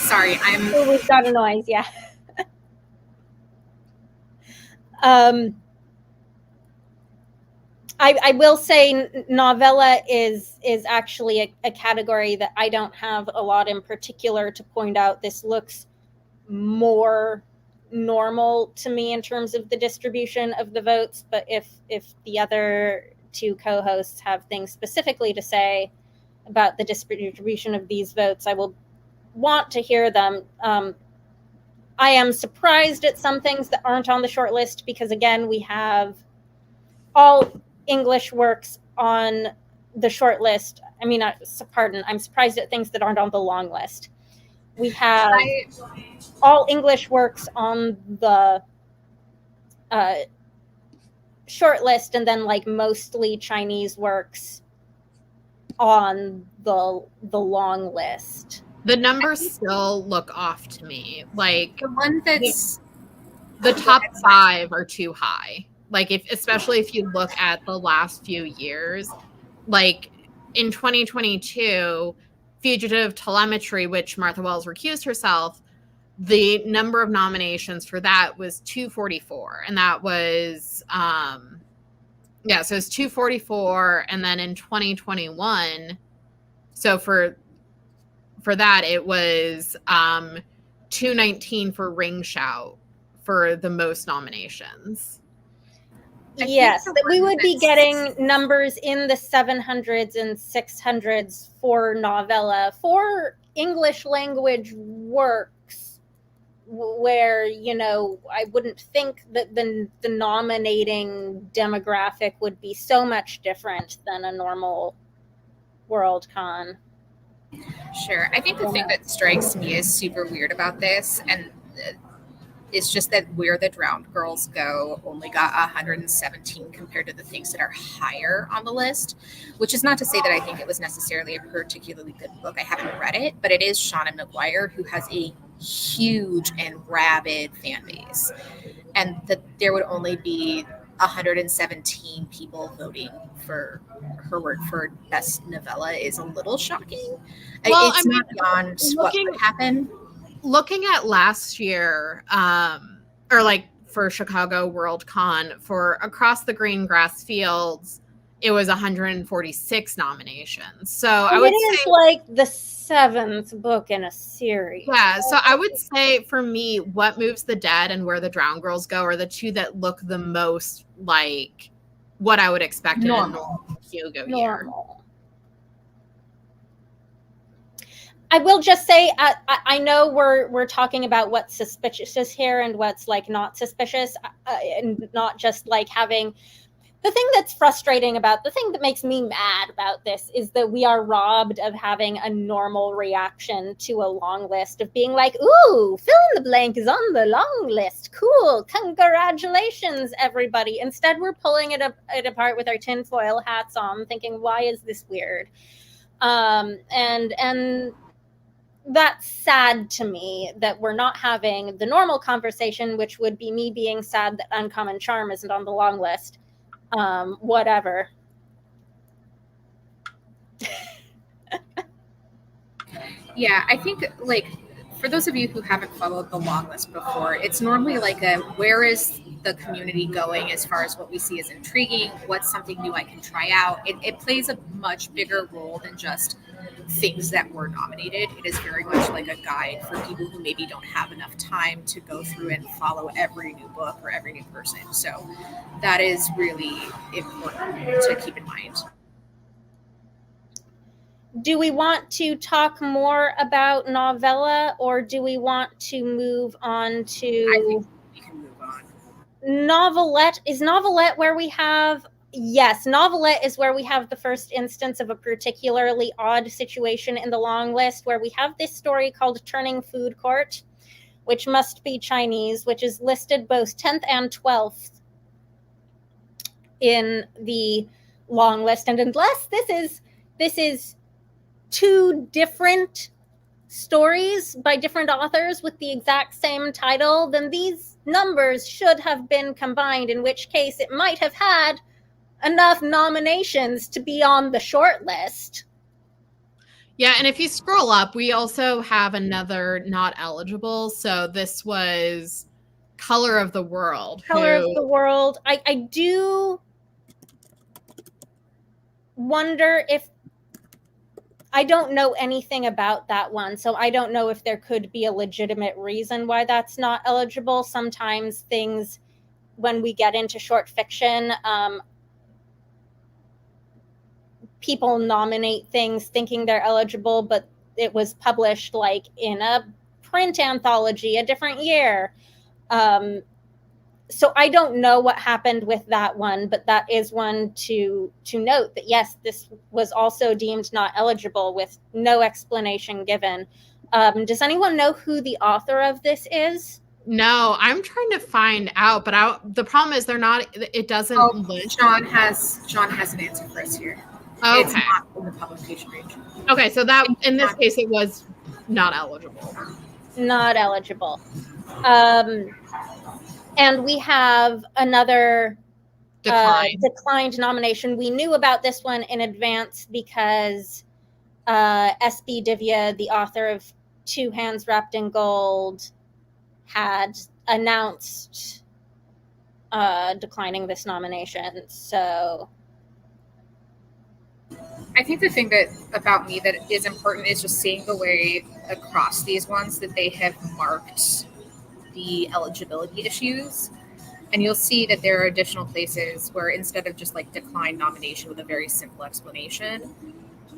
Sorry, we've got a noise, yeah. I will say novella is actually a category that I don't have a lot in particular to point out. This looks more normal to me in terms of the distribution of the votes, but if the other two co-hosts have things specifically to say about the distribution of these votes, I will want to hear them. I am surprised at some things that aren't on the short list because, again, we have all English works on the short list. I mean, pardon, I'm surprised at things that aren't on the long list. We have all English works on the short list, and then like mostly Chinese works on the long list. The numbers still look off to me. Like the one that's the top 5 are too high. Like especially if you look at the last few years, like in 2022, Fugitive Telemetry, which Martha Wells recused herself, the number of nominations for that was 244, and that was so it's 244, and then in 2021, so for that it was 219 for Ring Shout for the most nominations. Yes, that we would be getting numbers in the 700s and 600s for novella, for English language works, where, you know, I wouldn't think that the nominating demographic would be so much different than a normal Worldcon. Sure. I think the thing that strikes me as super weird about this, and it's just that Where the Drowned Girls Go only got 117 compared to the things that are higher on the list, which is not to say that I think it was necessarily a particularly good book. I haven't read it, but it is Seanan McGuire, who has a huge and rabid fan base. And that there would only be 117 people voting for her work for best novella is a little shocking. Well, it's not beyond what would happen. Looking at last year, or like for Chicago Worldcon, for Across the Green Grass Fields, it was 146 nominations. So I would say like the 7th book in a series. Yeah, so I would say for me, What Moves the Dead and Where the Drowned Girls Go are the two that look the most like what I would expect in a normal Hugo year. I will just say, I know we're talking about what's suspicious here and what's like not suspicious, and not just like having. The thing that's frustrating about, the thing that makes me mad about this is that we are robbed of having a normal reaction to a long list, of being like, ooh, fill in the blank is on the long list. Cool. Congratulations, everybody. Instead, we're pulling it apart with our tinfoil hats on, thinking, why is this weird? And that's sad to me that we're not having the normal conversation, which would be me being sad that Uncommon Charm isn't on the long list. Whatever. Yeah, I think like for those of you who haven't followed the long list before, it's normally like a where is the community going as far as what we see as intriguing, what's something new I can try out. It plays a much bigger role than just things that were nominated. It is very much like a guide for people who maybe don't have enough time to go through and follow every new book or every new person. So that is really important to keep in mind. Do we want to talk more about novella, or do we want to move on to... I think we can move on. Novelette. Is Novelette where we have... Yes, Novelette is where we have the first instance of a particularly odd situation in the long list, where we have this story called Turning Food Court, which must be Chinese, which is listed both 10th and 12th in the long list. And unless this is two different stories by different authors with the exact same title, then these numbers should have been combined, in which case it might have had enough nominations to be on the short list. Yeah, and if you scroll up, we also have another not eligible. So this was Color of the World. Color of the World. I do wonder if... I don't know anything about that one, so I don't know if there could be a legitimate reason why that's not eligible. Sometimes things, when we get into short fiction, people nominate things thinking they're eligible, but it was published like in a print anthology a different year. So I don't know what happened with that one, but that is one to note, that yes, this was also deemed not eligible with no explanation given. Does anyone know who the author of this is? No, I'm trying to find out, but the problem is they're not. It doesn't list. John has an answer for us here. Okay. It's not in the publication range. Okay, so that in this case it was not eligible. Not eligible. And we have another declined nomination. We knew about this one in advance because S.B. Divya, the author of Two Hands Wrapped in Gold, had announced declining this nomination. So I think the thing about me that is important is just seeing the way across these ones that they have marked the eligibility issues. And you'll see that there are additional places where instead of just like decline nomination with a very simple explanation,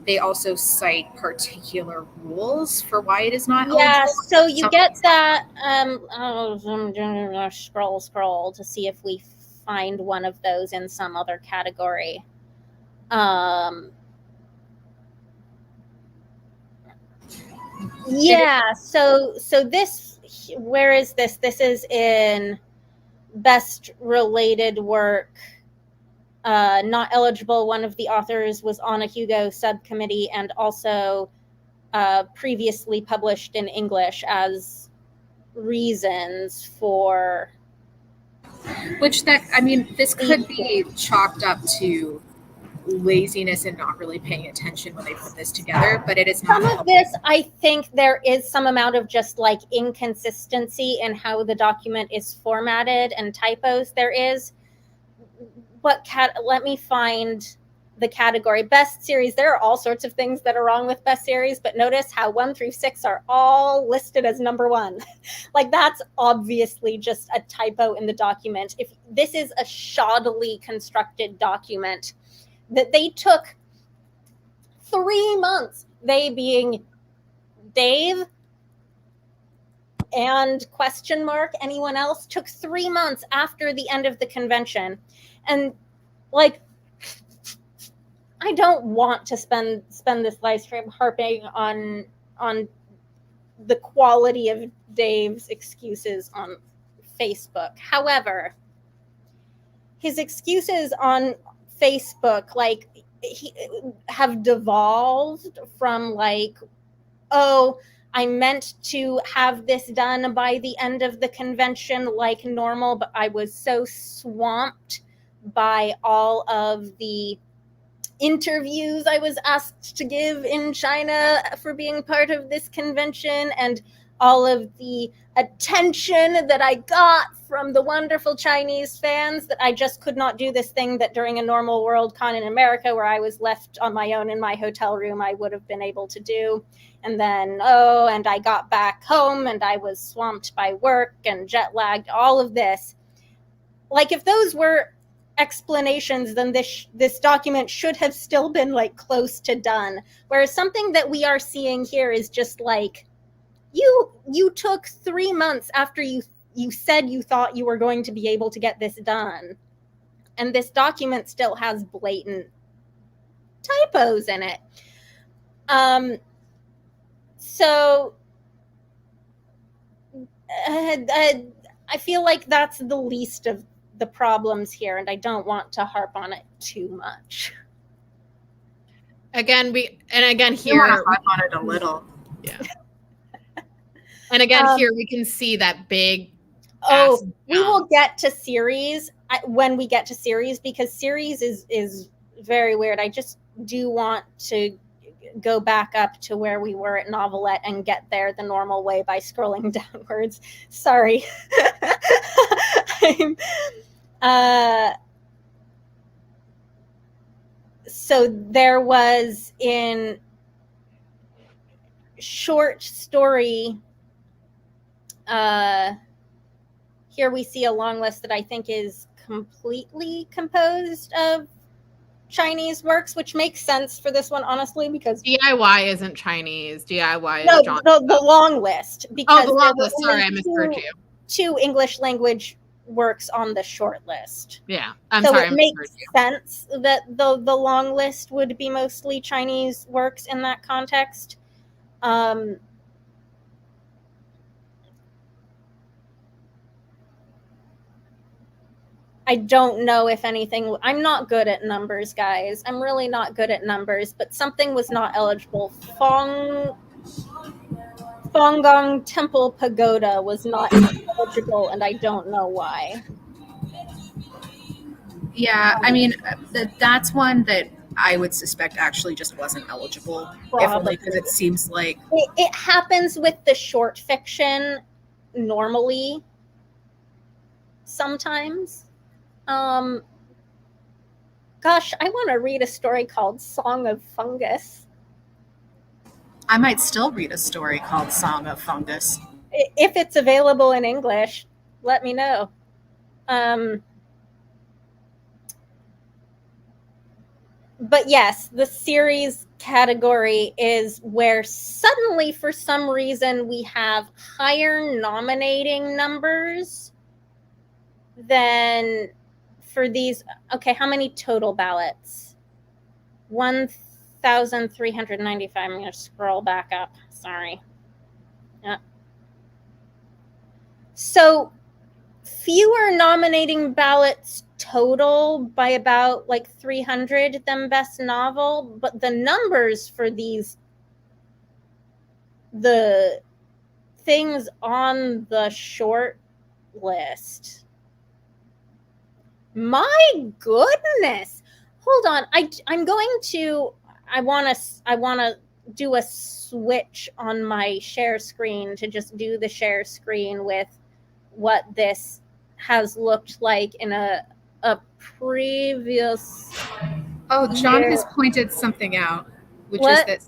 they also cite particular rules for why it is not eligible. Yeah, so you get that. Scroll to see if we find one of those in some other category. Yeah, so this, where is this? This is in best related work. Not eligible. One of the authors was on a Hugo subcommittee and also previously published in English as reasons for. This could be chalked up to laziness and not really paying attention when they put this together, but it is not. Some of this, I think there is some amount of just like inconsistency in how the document is formatted and typos there is. But let me find the category. Best series. There are all sorts of things that are wrong with best series, but notice how 1 through 6 are all listed as number 1. Like that's obviously just a typo in the document. If this is a shoddily constructed document that they took 3 months, they being Dave and ? Anyone else, took 3 months after the end of the convention. And like, I don't want to spend this live stream harping on the quality of Dave's excuses on Facebook. However, his excuses on Facebook like have devolved from like, oh, I meant to have this done by the end of the convention like normal, but I was so swamped by all of the interviews I was asked to give in China for being part of this convention and all of the attention that I got from the wonderful Chinese fans that I just could not do this thing that during a normal Worldcon in America where I was left on my own in my hotel room I would have been able to do. And then, and I got back home and I was swamped by work and jet lagged, all of this. Like if those were explanations, then this document should have still been like close to done. Whereas something that we are seeing here is just like, you took 3 months after you said you thought you were going to be able to get this done. And this document still has blatant typos in it. So I feel like that's the least of the problems here, and I don't want to harp on it too much. Again, here we want to harp on it a little. Yeah. And again, here we can see that big. We will get to series when we get to series, because series is very weird. I just do want to go back up to where we were at Novelette and get there the normal way by scrolling downwards. Sorry. So there was in short story, here we see a long list that I think is completely composed of Chinese works, which makes sense for this one, honestly, because DIY isn't Chinese. DIY is no, John. the long list. Because the long list. Sorry, I misheard you. 2 English language works on the short list. Yeah, I'm so sorry. It makes sense that the long list would be mostly Chinese works in that context. I don't know if anything. I'm not good at numbers, guys. I'm really not good at numbers, but something was not eligible. Fonggong Temple Pagoda was not eligible, and I don't know why. Yeah, I mean, that's one that I would suspect actually just wasn't eligible. Probably. If only because it seems like it happens with the short fiction normally sometimes. Gosh, I want to read a story called Song of Fungus. I might still read a story called Song of Fungus. If it's available in English, let me know. But yes, the series category is where suddenly, for some reason, we have higher nominating numbers than for these. Okay, how many total ballots? 1,395. I'm going to scroll back up. Sorry. Yeah. So fewer nominating ballots total by about like 300 than best novel, but the numbers for the things on the short list, my goodness. Hold on, I want to do a switch on my share screen to just do the share screen with what this has looked like in a previous. Oh, John has pointed something out, which is that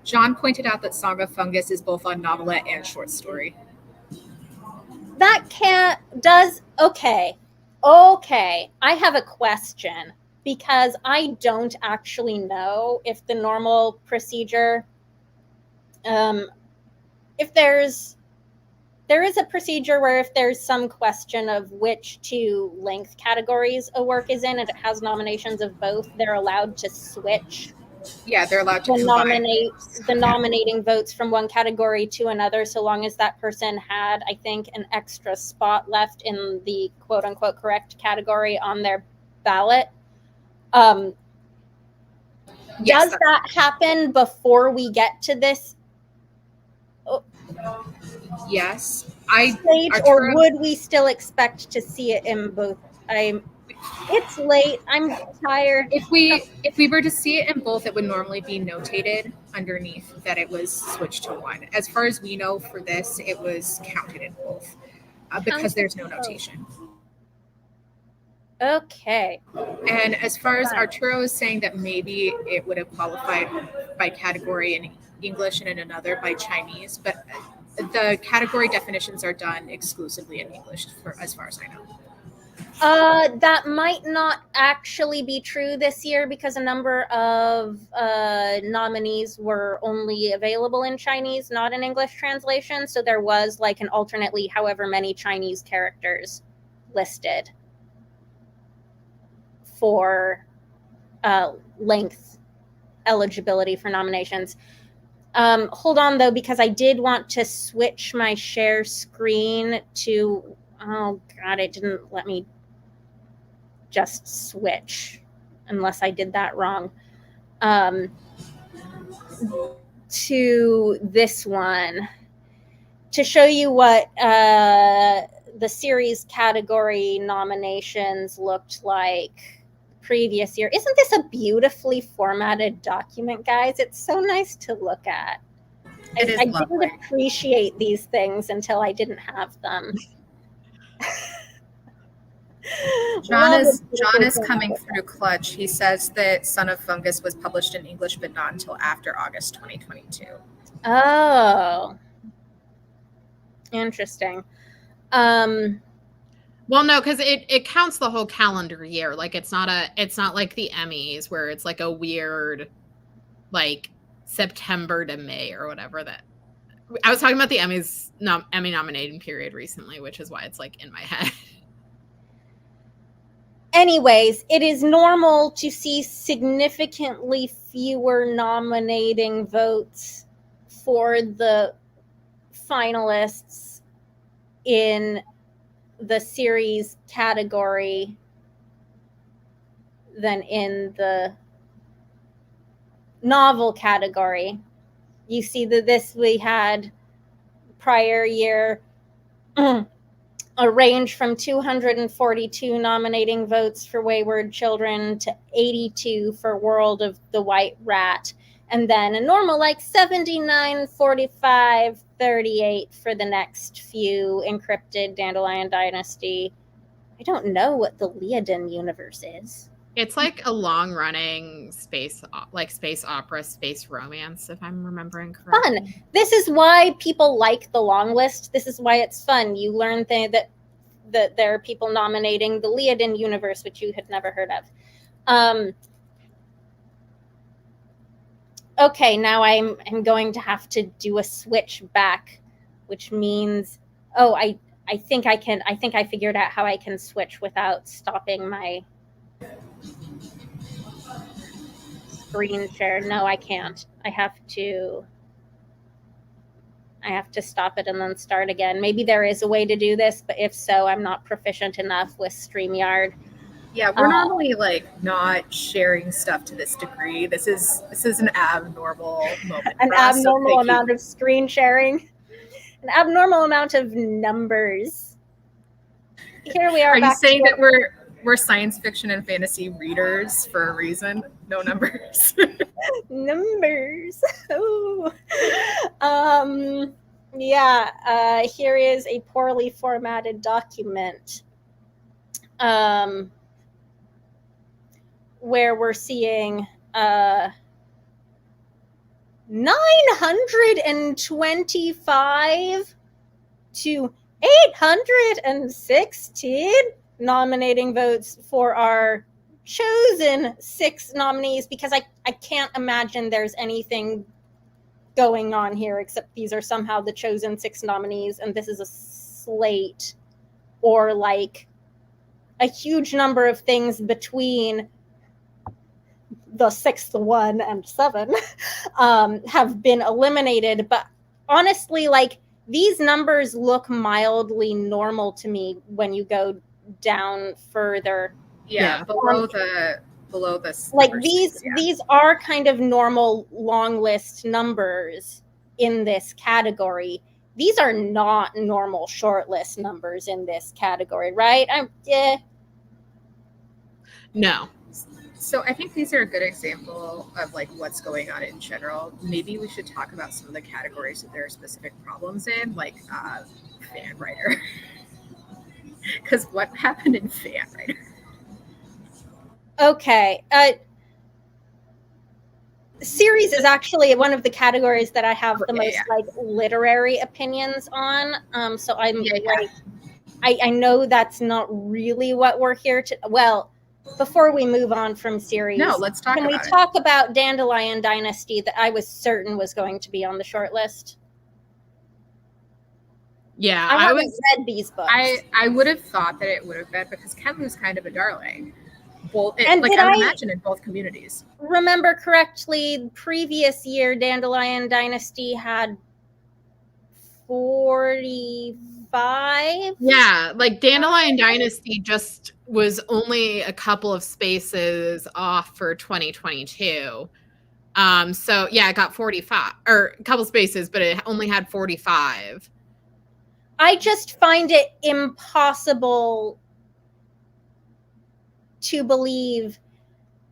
John pointed out that Song of Fungus is both on novelette and short story. That okay. I have a question, because I don't actually know if the normal procedure, if there is a procedure where if there's some question of which 2 length categories a work is in and it has nominations of both, they're allowed to switch. Yeah, they're allowed to nominate the nominating votes from one category to another, so long as that person had, I think, an extra spot left in the quote unquote correct category on their ballot. Does that happen before we get to this yes stage, or would we still expect to see it in both? It's late, I'm tired. If we were to see it in both, it would normally be notated underneath that it was switched to one. As far as we know, for this, it was counted in both because there's no notation. Okay. And as far as Arturo is saying that maybe it would have qualified by category in English and in another by Chinese, but the category definitions are done exclusively in English, as far as I know. That might not actually be true this year, because a number of nominees were only available in Chinese, not in English translation. So there was like an alternately however many Chinese characters listed for length eligibility for nominations. Hold on, though, because I did want to switch my share screen to, oh God, it didn't let me just switch unless I did that wrong, to this one to show you what the series category nominations looked like previous year. Isn't this a beautifully formatted document, guys? It's so nice to look at. I didn't appreciate these things until I didn't have them. John is coming through clutch. He says that Son of Fungus was published in English, but not until after August 2022. Oh, interesting. Well, no, because it counts the whole calendar year. Like it's not like the Emmys where it's like a weird like September to May or whatever. That I was talking about the Emmys Emmy nominating period recently, which is why it's like in my head. Anyways, it is normal to see significantly fewer nominating votes for the finalists in the series category than in the novel category. You see that this we had prior year a range from 242 nominating votes for Wayward Children to 82 for World of the White Rat. And then a normal like 79, 45, 38 for the next few Encrypted, Dandelion Dynasty. I don't know what the Liaden universe is. It's like a long-running space opera, space romance, if I'm remembering correctly. Fun. This is why people like the long list. This is why it's fun. You learn that there are people nominating the Liaden universe, which you had never heard of. Okay, now I'm going to have to do a switch back, which means, I think I figured out how I can switch without stopping my screen share. No, I can't. I have to stop it and then start again. Maybe there is a way to do this, but if so, I'm not proficient enough with StreamYard. Yeah, we're normally like not sharing stuff to this degree. This is an abnormal moment. An abnormal amount of screen sharing. An abnormal amount of numbers. Here we are. Are you saying that we're science fiction and fantasy readers for a reason? No numbers. Numbers. Oh. Yeah. Here is a poorly formatted document. Where we're seeing 925 to 816 nominating votes for our chosen 6 nominees, because I can't imagine there's anything going on here except these are somehow the chosen 6 nominees and this is a slate or like a huge number of things between the 6th one and 7 have been eliminated. But honestly, like these numbers look mildly normal to me when you go down further. Yeah, below the like these are kind of normal long list numbers in this category. These are not normal short list numbers in this category, right? No. So I think these are a good example of like what's going on in general. Maybe we should talk about some of the categories that there are specific problems in, like fan writer. Because what happened in fan writer? Okay. Series is actually one of the categories that I have the most like literary opinions on. So I'm like, I know that's not really what we're here to. Well, before we move on from series, no, let's talk. Can we talk about Dandelion Dynasty that I was certain was going to be on the short list? Yeah, I haven't read these books. I would have thought that it would have been because Kenlu's kind of a darling. I would imagine in both communities. Remember correctly, previous year Dandelion Dynasty had 45. Yeah, like Dandelion Dynasty just was only a couple of spaces off for 2022. So yeah, it got 45 or a couple spaces, but it only had 45. I just find it impossible to believe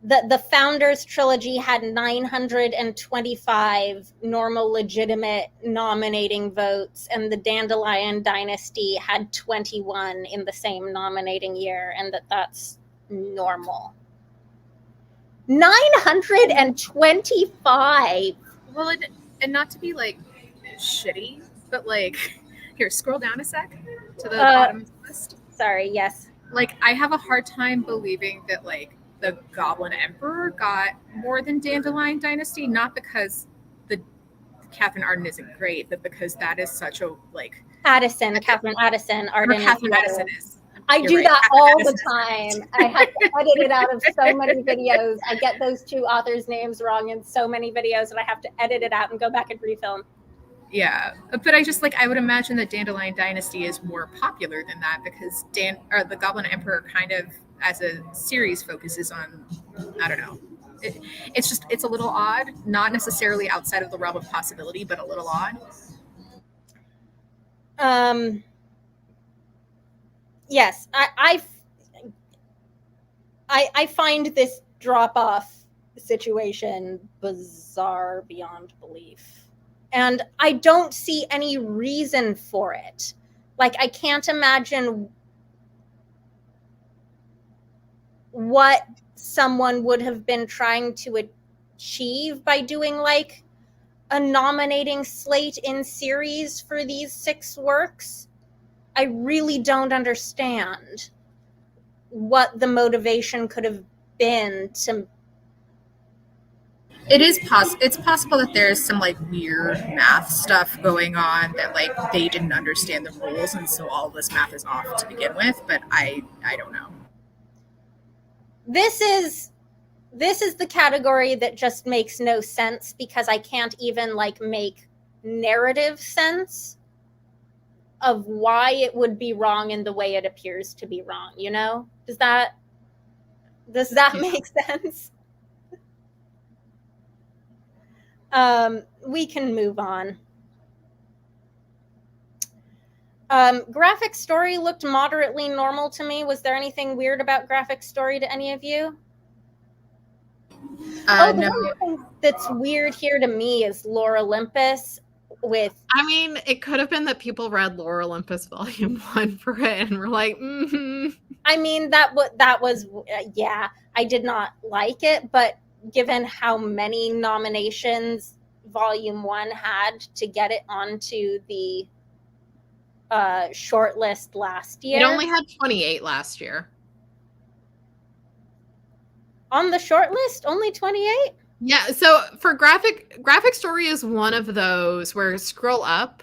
that the Founders Trilogy had 925 normal legitimate nominating votes and the Dandelion Dynasty had 21 in the same nominating year, and that's normal. 925. Well, and not to be like shitty, but like here, scroll down a sec to the bottom of the list. Sorry, yes. Like, I have a hard time believing that, like, the Goblin Emperor got more than Dandelion Dynasty, not because the Catherine Arden isn't great, but because that is such a, like... Catherine Addison. Arden Catherine Addison is. I do that all the time. I have to edit it out of so many videos. I get those two authors' names wrong in so many videos, and I have to edit it out and go back and refilm. Yeah, but I just, like, I would imagine that Dandelion Dynasty is more popular than that because the Goblin Emperor kind of, as a series, focuses on, I don't know. It's a little odd, not necessarily outside of the realm of possibility, but a little odd. Yes, I find this drop-off situation bizarre beyond belief. And I don't see any reason for it. Like, I can't imagine what someone would have been trying to achieve by doing, like, a nominating slate in series for these 6 works. I really don't understand what the motivation could have been to... It's possible that there's some, like, weird math stuff going on that, like, they didn't understand the rules, and so all this math is off to begin with, but I don't know. This is the category that just makes no sense because I can't even, like, make narrative sense of why it would be wrong in the way it appears to be wrong, you know? Does that make sense? We can move on. Graphic story looked moderately normal to me. Was there anything weird about graphic story to any of you? No. One thing that's weird here to me is Lore Olympus with... I mean, it could have been that people read Lore Olympus Volume 1 for it and were like, I mean, that was yeah, I did not like it, but given how many nominations Volume 1 had to get it onto the short list last year. It only had 28 last year. On the short list, only 28? Yeah, so for graphic story is one of those where scroll up.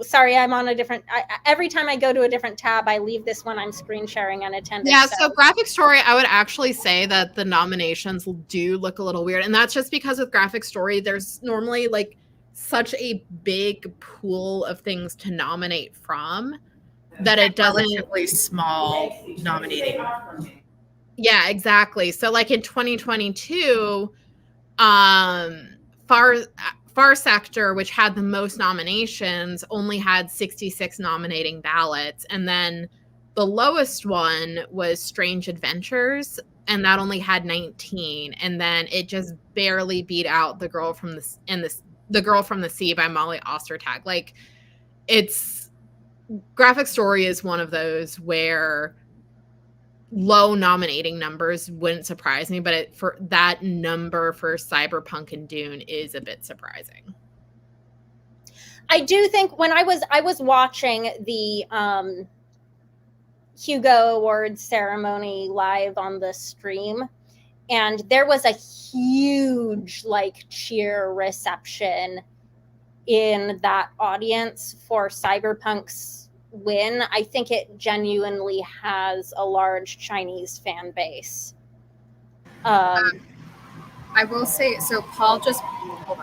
Sorry, I'm on a different... every time I go to a different tab, I leave this one I'm screen sharing unattended. Yeah, so graphic story, I would actually say that the nominations do look a little weird. And that's just because with graphic story, there's normally, like, such a big pool of things to nominate from that it doesn't... Relatively small nominating. Yeah, exactly. So, like, in 2022, Far Sector, which had the most nominations, only had 66 nominating ballots. And then the lowest one was Strange Adventures, and that only had 19. And then it just barely beat out The Girl from the Sea by Molly Ostertag. Like, it's... Graphic story is one of those where low nominating numbers wouldn't surprise me, but for that number for Cyberpunk and Dune is a bit surprising. I do think when I was watching the Hugo Awards ceremony live on the stream, and there was a huge, like, cheer reception in that audience for Cyberpunk's win. I think it genuinely has a large Chinese fan base. I will say, so Paul just... Hold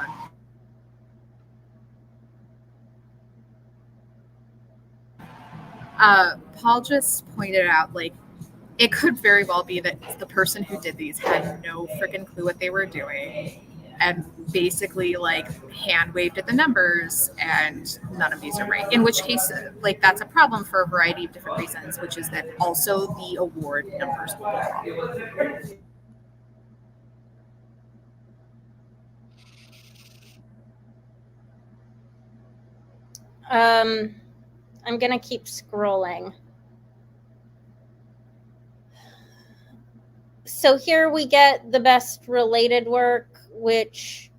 on. Paul just pointed out, like, it could very well be that the person who did these had no freaking clue what they were doing and basically, like, hand waved at the numbers, and none of these are right. In which case, like, that's a problem for a variety of different reasons, which is that also the award numbers will be wrong. I'm gonna keep scrolling. So here we get the best related work, which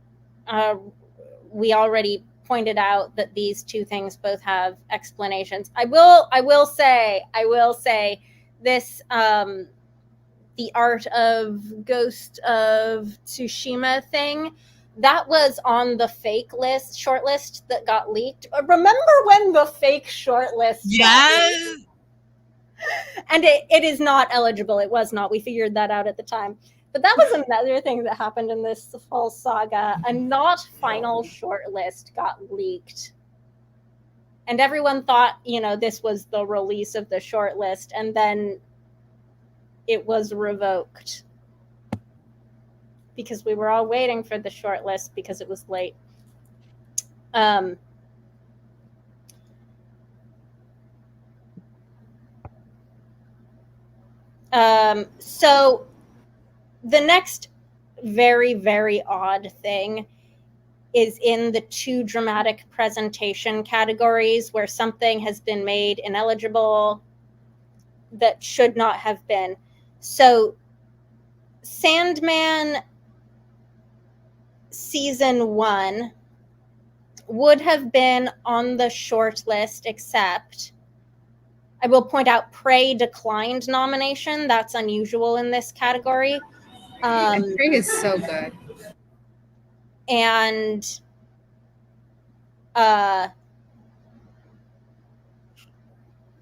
we already pointed out that these two things both have explanations. I will say this, the Art of Ghost of Tsushima thing, that was on the fake shortlist that got leaked. Remember when the fake shortlist? Yes. And it is not eligible. It was not. We figured that out at the time. But that was another thing that happened in this whole saga. A not final shortlist got leaked. And everyone thought, this was the release of the shortlist. And then it was revoked. Because we were all waiting for the shortlist because it was late. So the next very, very odd thing is in the two dramatic presentation categories where something has been made ineligible that should not have been. So Sandman season 1 would have been on the short list, except I will point out Prey declined nomination. That's unusual in this category. And Prey is so good. And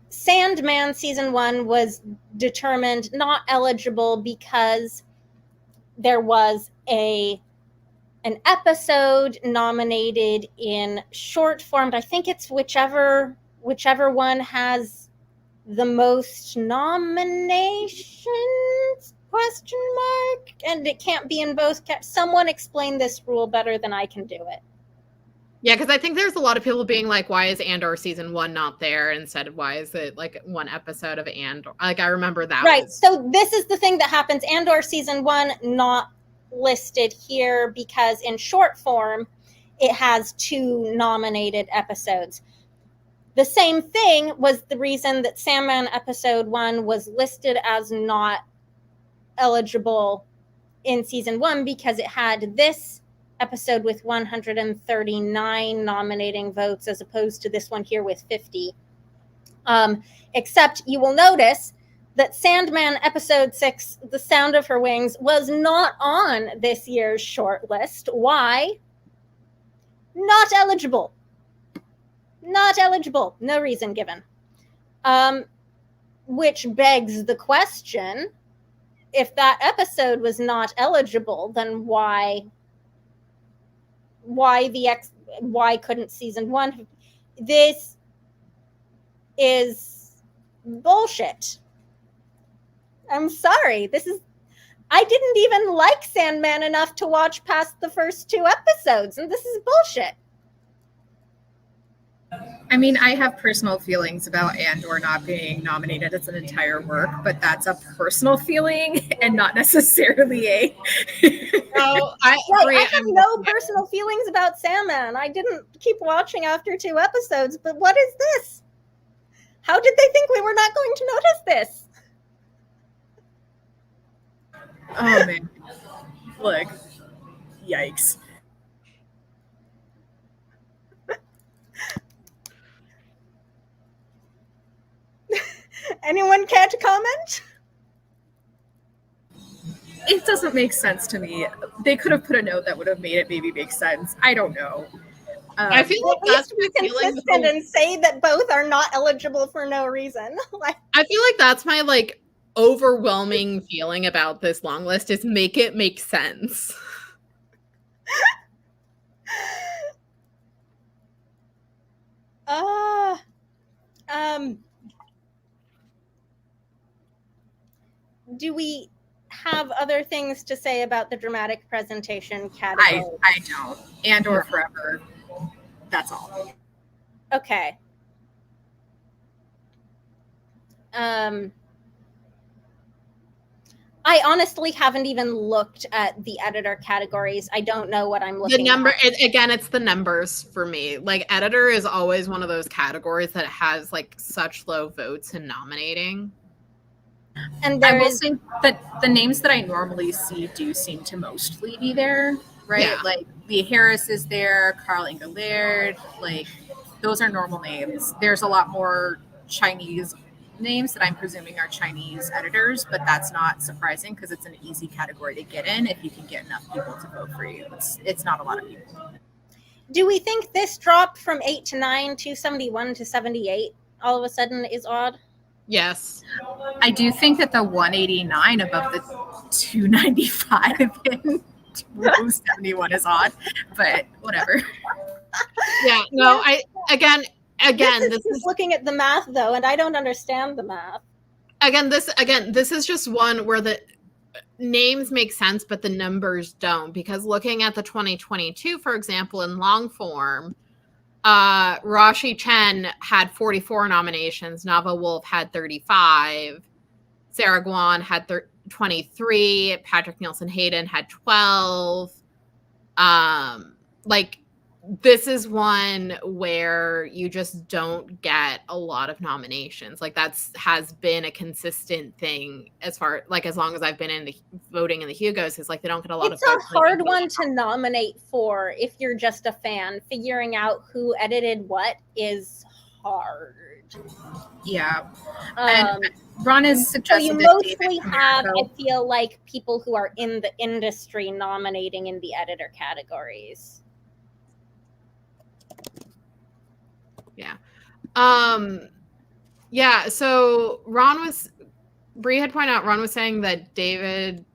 Sandman season 1 was determined not eligible because there was an episode nominated in short form. I think it's whichever one has the most nominations, ? And it can't be in both. Someone explain this rule better than I can do it. Yeah, because I think there's a lot of people being like, why is Andor season 1 not there? Instead of why is it like one episode of Andor? Like, I remember that. Right. So this is the thing that happens. Andor season 1 not listed here because in short form, it has 2 nominated episodes. The same thing was the reason that Sandman episode 1 was listed as not eligible in season 1 because it had this episode with 139 nominating votes as opposed to this one here with 50. Except you will notice that Sandman episode 6, The Sound of Her Wings, was not on this year's short list. Why? Not eligible. Not eligible. No reason given. Which begs the question, if that episode was not eligible, then why couldn't season 1? This is bullshit. I'm sorry. I didn't even like Sandman enough to watch past the first 2 episodes, and this is bullshit. I mean, I have personal feelings about Andor not being nominated as an entire work, but that's a personal feeling and not necessarily a... No, I have no personal feelings about Sandman. I didn't keep watching after 2 episodes, but what is this? How did they think we were not going to notice this? Oh, man. Look. Yikes. Anyone care to comment? It doesn't make sense to me. They could have put a note that would have made it maybe make sense. I don't know. I feel like that's my feeling. And say that both are not eligible for no reason. I feel like that's my overwhelming feeling about this long list is make it make sense. Do we have other things to say about the dramatic presentation category? I don't. Andor forever. That's all. Okay. I honestly haven't even looked at the editor categories. I don't know what I'm looking at. It's the numbers for me. Like, editor is always one of those categories that has such low votes in nominating. And I will say that the names that I normally see do seem to mostly be there, right? Yeah. Like Lee Harris is there, Carl Engellaird, like those are normal names. There's a lot more Chinese names that I'm presuming are Chinese editors, but that's not surprising because it's an easy category to get in if you can get enough people to vote for you. It's not a lot of people. Do we think this drop from 8 to 9 to 71 to 78 all of a sudden is odd? Yes. I do think that the 189 above the 295 in 271 is odd, but whatever. Yeah, no, again, this is looking at the math though, and I don't understand the math. This is just one where the names make sense, but the numbers don't. Because looking at the 2022, for example, in long form, Rashi Chen had 44 nominations. Nava Wolf had 35. Sarah Guan had 23. Patrick Nielsen Hayden had 12. Like, this is one where you just don't get a lot of nominations. Like, has been a consistent thing as long as I've been in the voting in the Hugos, is like they don't get a lot of votes. It's a hard one to nominate for if you're just a fan. Figuring out who edited what is hard. Yeah. And Ron is suggesting so you mostly have, I feel like, people who are in the industry nominating in the editor categories. Yeah. Yeah, so Bree had pointed out, Ron was saying that David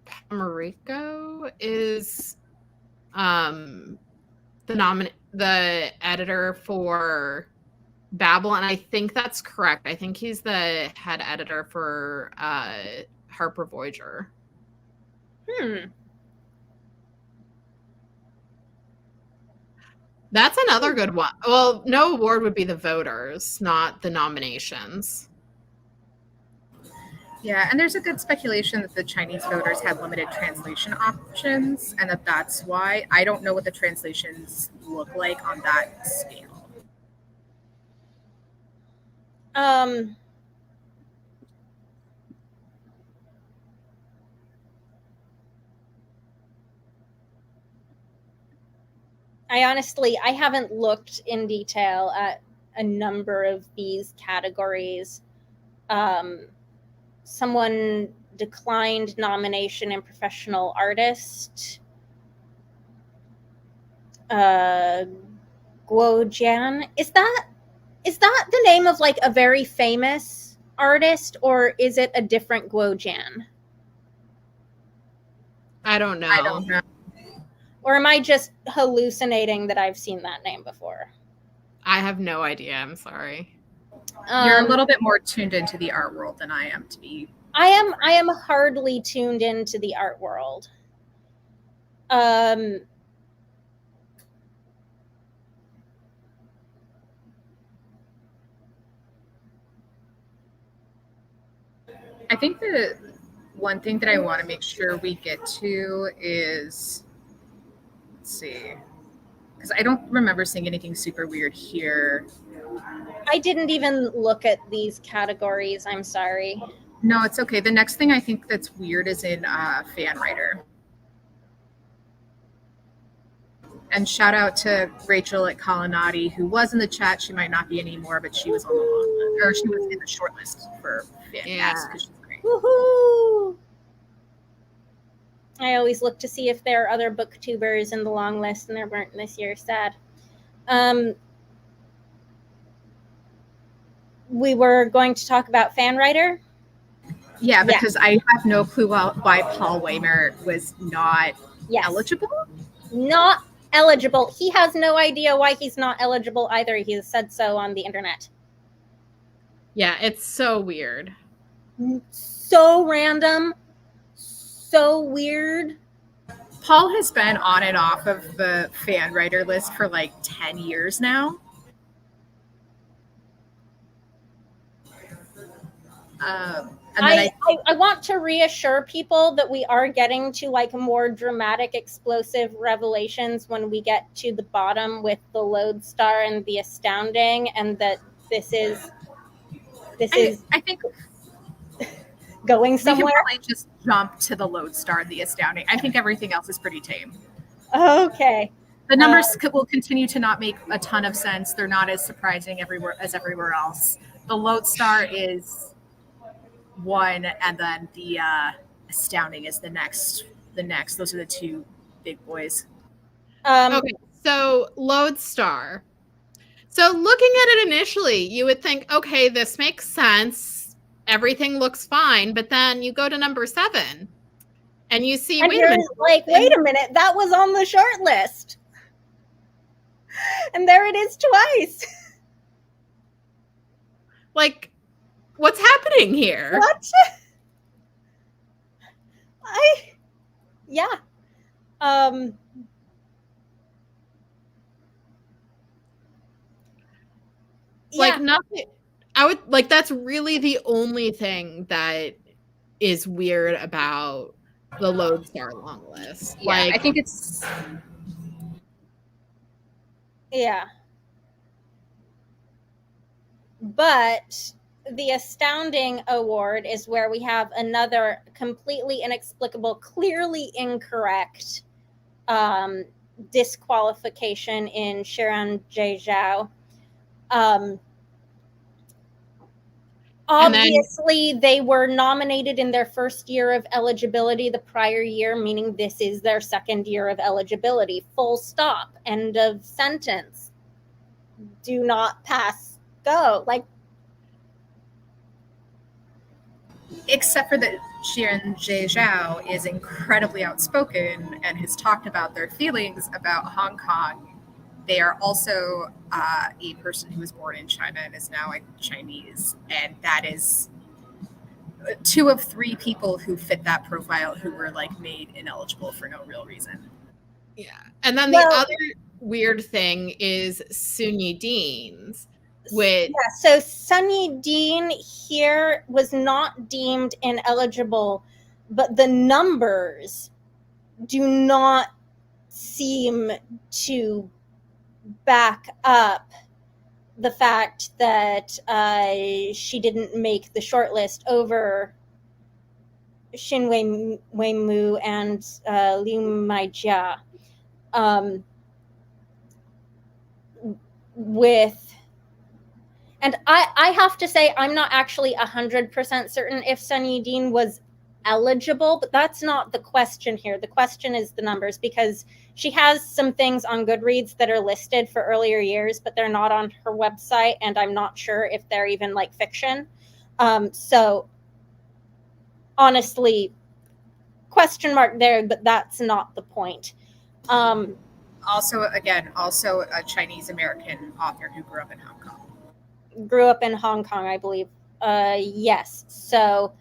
Pomerico is the editor for Babel, and I think that's correct. I think he's the head editor for Harper Voyager. That's another good one. Well, no award would be the voters, not the nominations. Yeah, and there's a good speculation that the Chinese voters had limited translation options, and that's why. I don't know what the translations look like on that scale. I haven't looked in detail at a number of these categories. Someone declined nomination in professional artist. Guo Jian. Is that the name of like a very famous artist, or is it a different Guo Jian? I don't know. Or am I just hallucinating that I've seen that name before? I have no idea. I'm sorry. You're a little bit more tuned into the art world than I am to be. I am hardly tuned into the art world. I think the one thing that I want to make sure we get to is, let's see, because I don't remember seeing anything super weird here. I didn't even look at these categories. I'm sorry. No, it's okay. The next thing I think that's weird is in fan writer. And shout out to Rachel at Colonnati, who was in the chat. She might not be anymore, but she was on the long list, or she was in the short list for FanCast because she's great. Woohoo! I always look to see if there are other booktubers in the long list, and there weren't this year. Sad. We were going to talk about fan writer. Yeah, because I have no clue why Paul Weimer was not eligible. Not eligible. He has no idea why he's not eligible either. He has said so on the internet. Yeah, it's so weird. So random. So weird. Paul has been on and off of the fan writer list for like 10 years now. I want to reassure people that we are getting to like more dramatic, explosive revelations when we get to the bottom with the Lodestar and the Astounding, and that this is I think going somewhere. We can probably just jump to the Lodestar and the Astounding. I think everything else is pretty tame. Okay. The numbers will continue to not make a ton of sense. They're not as surprising everywhere else. The Lodestar is one, and then the Astounding is the next. Those are the two big boys. Okay, so Lodestar. So looking at it initially, you would think, okay, this makes sense. Everything looks fine. But then you go to number 7 and you see, and wait a minute. Like, wait a minute, that was on the short list. And there it is twice. Like, what's happening here? What? Yeah. Like, nothing. I would like, that's really the only thing that is weird about the Lodestar long list. Yeah, like, I think it's. Yeah. But the Astounding Award is where we have another completely inexplicable, clearly incorrect disqualification in Shiran J. Zhao. Obviously, they were nominated in their first year of eligibility the prior year, meaning this is their second year of eligibility. Full stop. End of sentence. Do not pass. Go. Like, except for that Xian Jie Zhao is incredibly outspoken and has talked about their feelings about Hong Kong. They are also a person who was born in China and is now Chinese. And that is 2 of 3 people who fit that profile who were like made ineligible for no real reason. Yeah. And then the other weird thing is Sun Yidin's. So Sun Yidin here was not deemed ineligible, but the numbers do not seem to back up the fact that she didn't make the shortlist over Xin Wei-mu and Liu Maijia. And I have to say, I'm not actually 100% certain if Sun Yidin was eligible, but that's not the question here. The question is the numbers, because she has some things on Goodreads that are listed for earlier years, but they're not on her website, and I'm not sure if they're even like fiction. So honestly, question mark there, but that's not the point. Also a Chinese American author who grew up in Hong Kong. I believe. Yes. So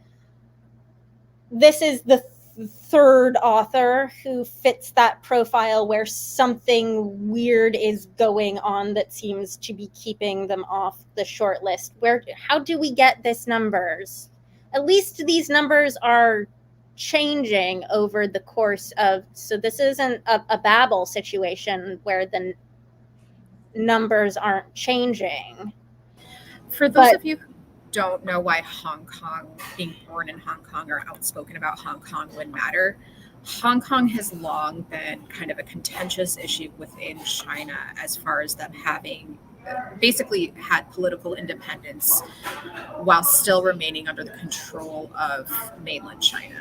this is the third author who fits that profile where something weird is going on that seems to be keeping them off the short list. How do we get this numbers? At least these numbers are changing over the course of, so this isn't a Babel situation where the numbers aren't changing. For those of you who don't know why Hong Kong, being born in Hong Kong or outspoken about Hong Kong would matter, Hong Kong has long been kind of a contentious issue within China as far as them having basically had political independence while still remaining under the control of mainland China.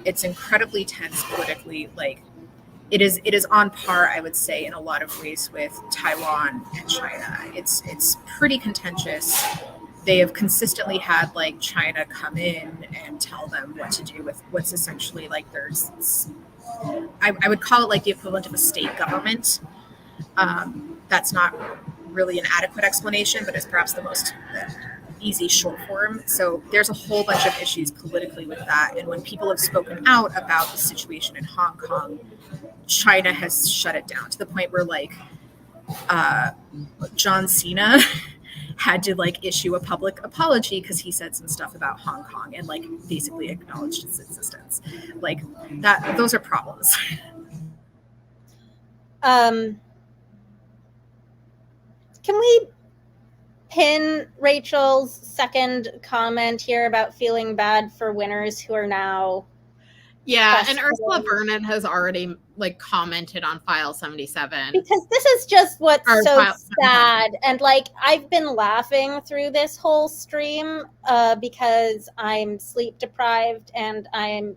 It's incredibly tense politically. Like, it is on par, I would say, in a lot of ways with Taiwan and China. It's pretty contentious. They have consistently had like China come in and tell them what to do with what's essentially like I would call it like the equivalent of a state government. That's not really an adequate explanation, but it's perhaps the most easy short form. So there's a whole bunch of issues politically with that. And when people have spoken out about the situation in Hong Kong, China has shut it down to the point where like John Cena had to like issue a public apology because he said some stuff about Hong Kong and like basically acknowledged its existence. Like that, those are problems. Can we pin Rachel's second comment here about feeling bad for winners who are now Yeah, and Ursula Vernon has already like commented on file 77. Because this is just what's so sad. And like, I've been laughing through this whole stream because I'm sleep deprived and I'm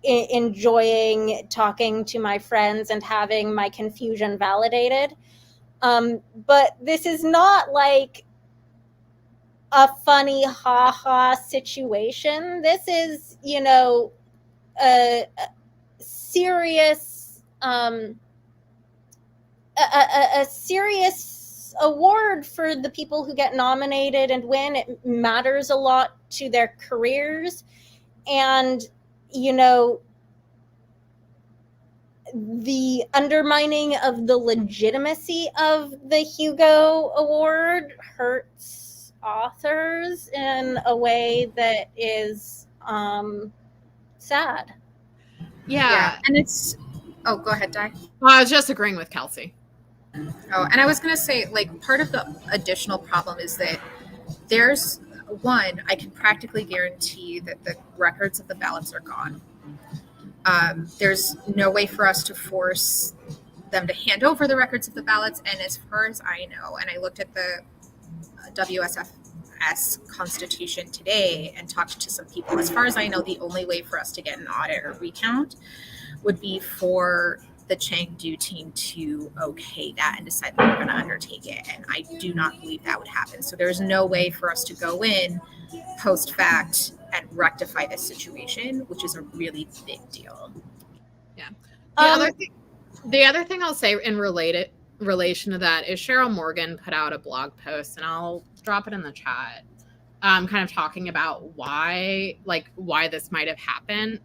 enjoying talking to my friends and having my confusion validated. But this is not like a funny ha-ha situation. This is, you know, a serious a serious award for the people who get nominated and win. It matters a lot to their careers. And, you know, the undermining of the legitimacy of the Hugo Award hurts authors in a way that is sad. Yeah. And it's, oh, go ahead, Di. Well, I was just agreeing with Kelsey. Oh, and I was going to say, like, part of the additional problem is that there's one, I can practically guarantee that the records of the ballots are gone. There's no way for us to force them to hand over the records of the ballots. And as far as I know, and I looked at the WSFS Constitution today and talked to some people, as far as I know, the only way for us to get an audit or recount would be for the Chengdu team to okay that and decide that we're going to undertake it. And I do not believe that would happen. So there's no way for us to go in post fact and rectify this situation, which is a really big deal. Yeah. The other thing I'll say in relation to that is Cheryl Morgan put out a blog post, and I'll drop it in the chat, kind of talking about why this might have happened.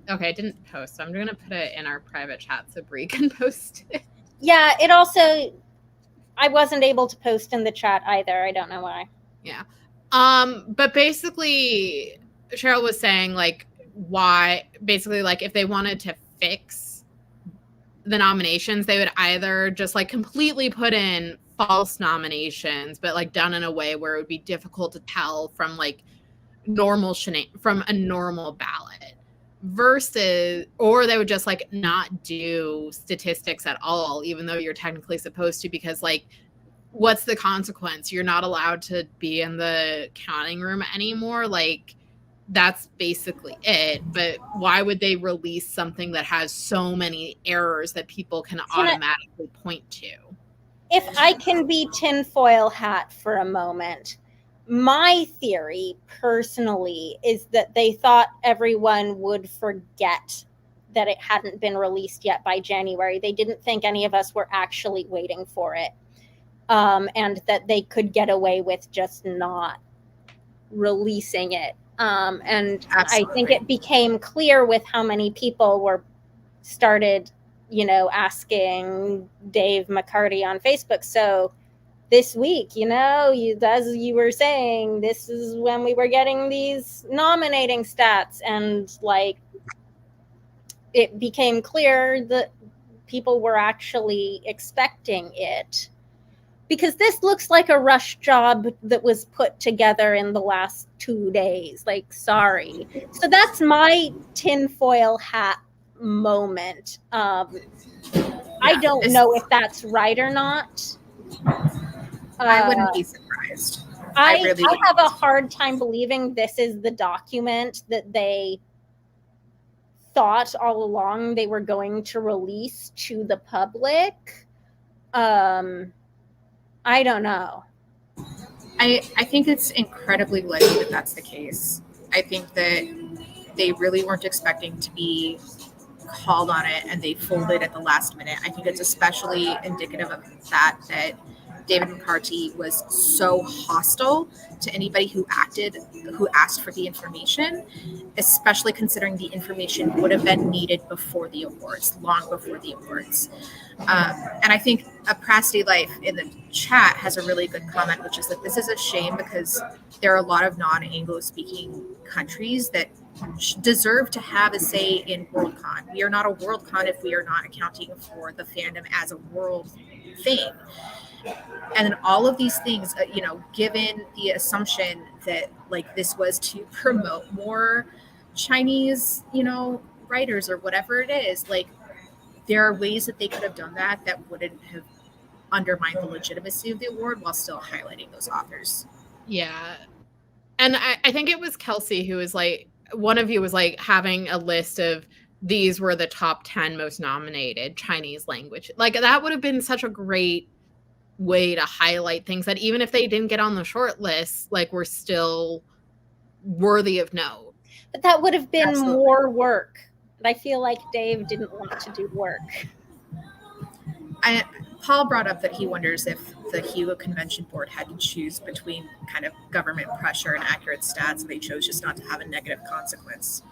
Okay, I didn't post, so I'm going to put it in our private chat so Bree can post it. Yeah, it also, I wasn't able to post in the chat either. I don't know why. Yeah. But basically, Cheryl was saying, like, why, basically, like, if they wanted to fix the nominations, they would either just, like, completely put in false nominations, but, like, done in a way where it would be difficult to tell from, like, from a normal ballot, versus, or they would just, like, not do statistics at all, even though you're technically supposed to, because, like, what's the consequence? You're not allowed to be in the counting room anymore. Like, that's basically it. But why would they release something that has so many errors that people can automatically point to? If I can be tinfoil hat for a moment, my theory personally is that they thought everyone would forget that it hadn't been released yet by January. They didn't think any of us were actually waiting for it. And that they could get away with just not releasing it. And absolutely. I think it became clear with how many people started, you know, asking Dave McCarty on Facebook. So this week, you know, as you were saying, this is when we were getting these nominating stats, and like, it became clear that people were actually expecting it. Because this looks like a rush job that was put together in the last 2 days. Like, sorry. So that's my tinfoil hat moment. I don't know if that's right or not. I wouldn't be surprised. I have a hard time believing this is the document that they thought all along they were going to release to the public. I don't know. I think it's incredibly likely that that's the case. I think that they really weren't expecting to be called on it, and they folded at the last minute. I think it's especially indicative of that David McCarty was so hostile to anybody who asked for the information, especially considering the information would have been needed before the awards, long before the awards. And I think a Prasty Life in the chat has a really good comment, which is that this is a shame because there are a lot of non-Anglo-speaking countries that deserve to have a say in Worldcon. We are not a Worldcon if we are not accounting for the fandom as a world thing. And all of these things, given the assumption that like this was to promote more Chinese, writers or whatever it is. Like, there are ways that they could have done that wouldn't have undermined the legitimacy of the award while still highlighting those authors. Yeah. And I think it was Kelsey who was like, one of you was like having a list of these were the top 10 most nominated Chinese language. Like, that would have been such a great way to highlight things that even if they didn't get on the short list, like, were still worthy of note. But that would have been more work. But I feel like Dave didn't want to do work. Paul brought up that he wonders if the Hugo Convention Board had to choose between kind of government pressure and accurate stats, and they chose just not to have a negative consequence.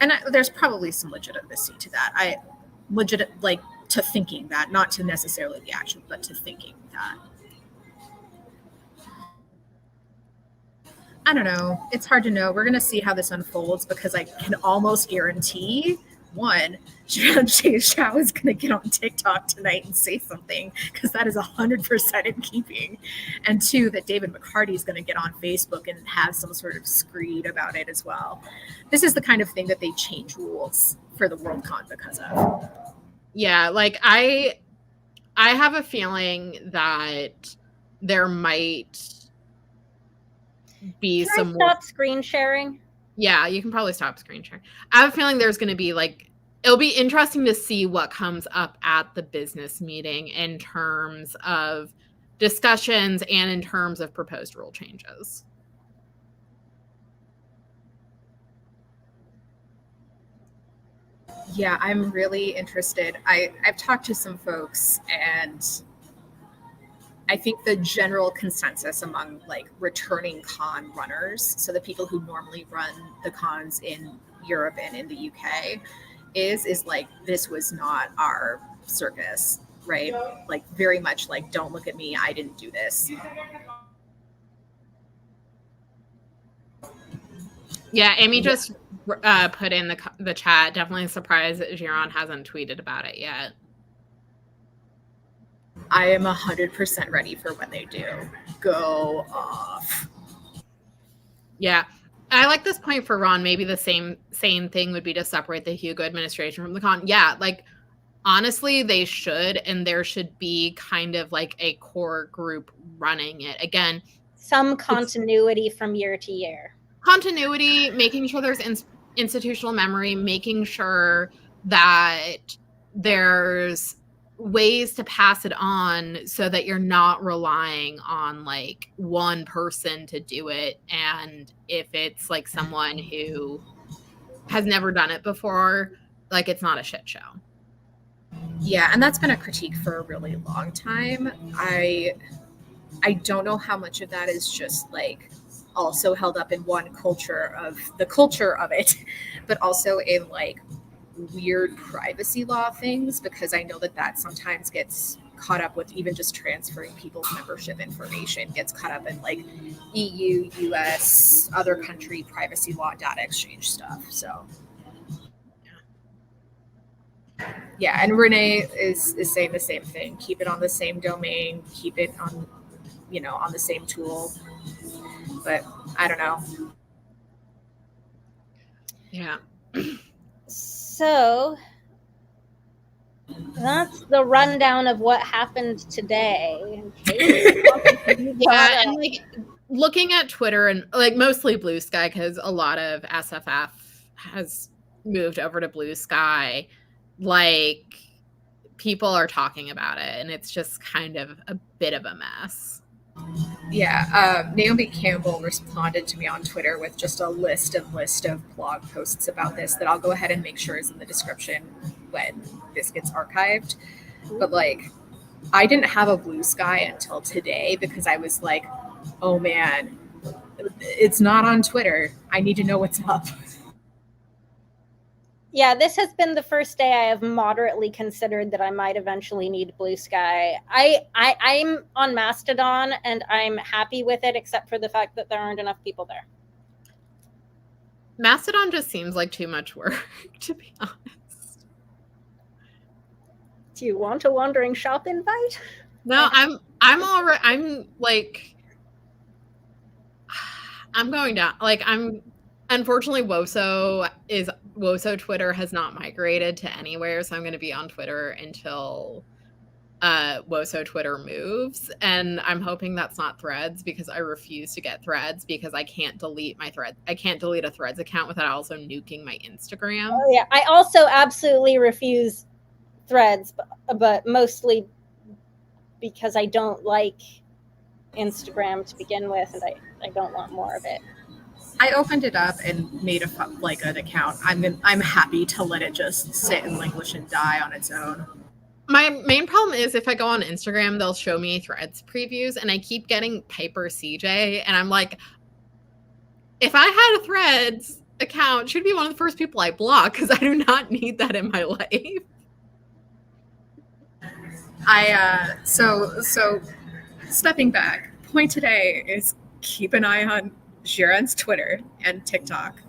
And there's probably some legitimacy to that. To thinking that, not to necessarily the action, but to thinking that. I don't know. It's hard to know. We're going to see how this unfolds because I can almost guarantee, one, Jay Chao is going to get on TikTok tonight and say something because that is 100% in keeping. And two, that David McCarty is going to get on Facebook and have some sort of screed about it as well. This is the kind of thing that they change rules for the Worldcon because of. Yeah, like I have a feeling that there might be some more. Stop screen sharing. Yeah, you can probably stop screen sharing. I have a feeling there's going to be like, it'll be interesting to see what comes up at the business meeting in terms of discussions and in terms of proposed rule changes. Yeah, I'm really interested. I've talked to some folks, and I think the general consensus among like returning con runners, so the people who normally run the cons in Europe and in the UK, is like, this was not our circus, right? Like, very much like, don't look at me, I didn't do this. Yeah, Amy just put in the chat. Definitely surprised that Giron hasn't tweeted about it yet. I am 100% ready for when they do. Go off. Yeah. I like this point for Ron. Maybe the same thing would be to separate the Hugo administration from the con. Yeah, like, honestly, they should, and there should be kind of like a core group running it. Again, some continuity from year to year. Continuity, making sure there's institutional memory, making sure that there's ways to pass it on so that you're not relying on like one person to do it. And if it's like someone who has never done it before, like, it's not a shit show. Yeah, and that's been a critique for a really long time. I don't know how much of that is just like also held up in one culture of it, but also in like weird privacy law things, because I know that sometimes gets caught up with even just transferring people's membership information, gets caught up in like EU, US, other country privacy law data exchange stuff. So yeah, and Renee is saying the same thing. Keep it on the same domain, keep it on, on the same tool. But I don't know. Yeah. So that's the rundown of what happened today. Yeah, and like looking at Twitter and like mostly Blue Sky, because a lot of SFF has moved over to Blue Sky, like people are talking about it, and it's just kind of a bit of a mess. Yeah, Naomi Campbell responded to me on Twitter with just a list of blog posts about this that I'll go ahead and make sure is in the description when this gets archived. But like, I didn't have a Blue Sky until today because I was like, oh man, it's not on Twitter. I need to know what's up. Yeah, this has been the first day I have moderately considered that I might eventually need Blue Sky. I'm on Mastodon and I'm happy with it, except for the fact that there aren't enough people there. Mastodon just seems like too much work, to be honest. Do you want a wandering shop invite? No, I'm already, I'm like, I'm going down. Like, I'm Unfortunately, Woso Twitter has not migrated to anywhere, so I'm going to be on Twitter until Woso Twitter moves, and I'm hoping that's not Threads, because I refuse to get Threads because I can't delete my thread. I can't delete a Threads account without also nuking my Instagram. Oh yeah, I also absolutely refuse Threads, but mostly because I don't like Instagram to begin with, and I don't want more of it. I opened it up and made an account. I'm happy to let it just sit and languish and die on its own. My main problem is if I go on Instagram, they'll show me Threads previews, and I keep getting Piper CJ, and I'm like, if I had a Threads account, she'd be one of the first people I block, because I do not need that in my life. So stepping back, point today is keep an eye on Jiren's Twitter and TikTok,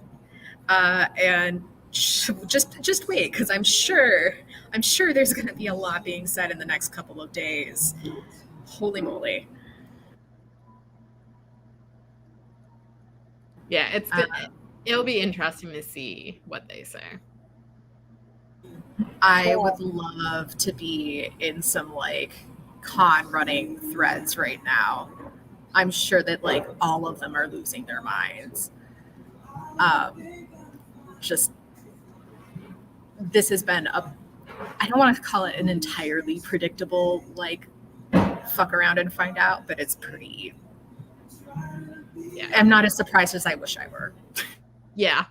and just wait, because I'm sure there's going to be a lot being said in the next couple of days. Holy moly! Yeah, it'll be interesting to see what they say. I would love to be in some con running threads right now. I'm sure that all of them are losing their minds. This has been I don't want to call it an entirely predictable fuck around and find out, but it's pretty. Yeah, I'm not as surprised as I wish I were. Yeah.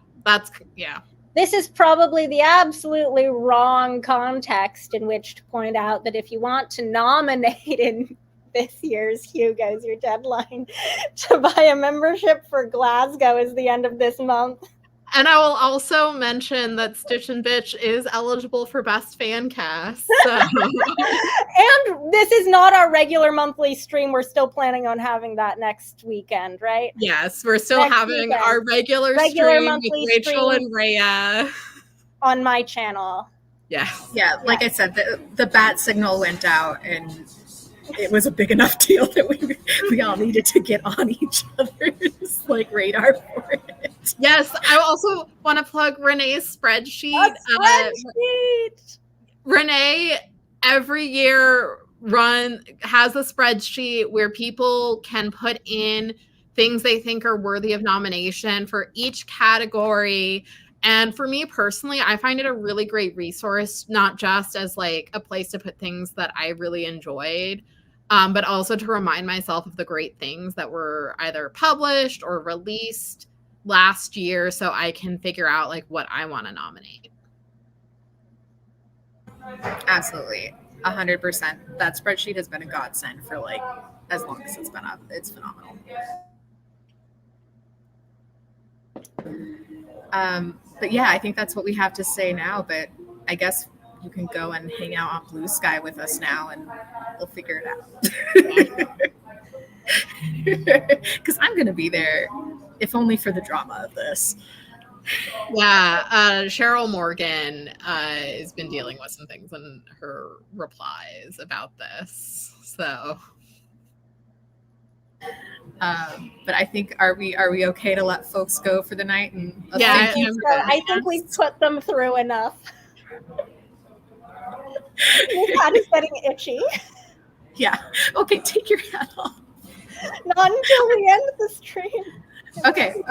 This is probably the absolutely wrong context in which to point out that if you want to nominate in this year's Hugos, your deadline to buy a membership for Glasgow is the end of this month. And I will also mention that Stitch and Bitch is eligible for Best Fan Cast. So. And this is not our regular monthly stream. We're still planning on having that next weekend, right? Yes, we're still having our regular stream monthly with Rachel and Rhea. On my channel. Yes. Yeah, like I said, the bat signal went out, and it was a big enough deal that we all needed to get on each other's radar for it. Yes, I also want to plug Renee's spreadsheet. Renee every year has a spreadsheet where people can put in things they think are worthy of nomination for each category. And for me personally, I find it a really great resource, not just as a place to put things that I really enjoyed, but also to remind myself of the great things that were either published or released last year, so I can figure out what I want to nominate. Absolutely, 100%. That spreadsheet has been a godsend for as long as it's been up. It's phenomenal. But yeah, I think that's what we have to say now. But I guess you can go and hang out on Blue Sky with us now, and we'll figure it out. Because I'm going to be there, if only for the drama of this. Yeah, Cheryl Morgan has been dealing with some things in her replies about this. So, but I think are we okay to let folks go for the night? And I think we've put them through enough. Your hat is getting itchy. Yeah. Okay, take your hat off. Not until we end the stream. Okay.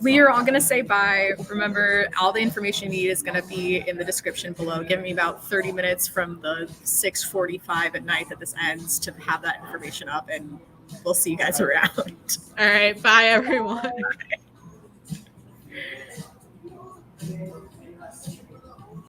We are all going to say bye. Remember, all the information you need is going to be in the description below. Give me about 30 minutes from the 6:45 at night that this ends to have that information up, and we'll see you guys around. All right. Bye, everyone. Bye.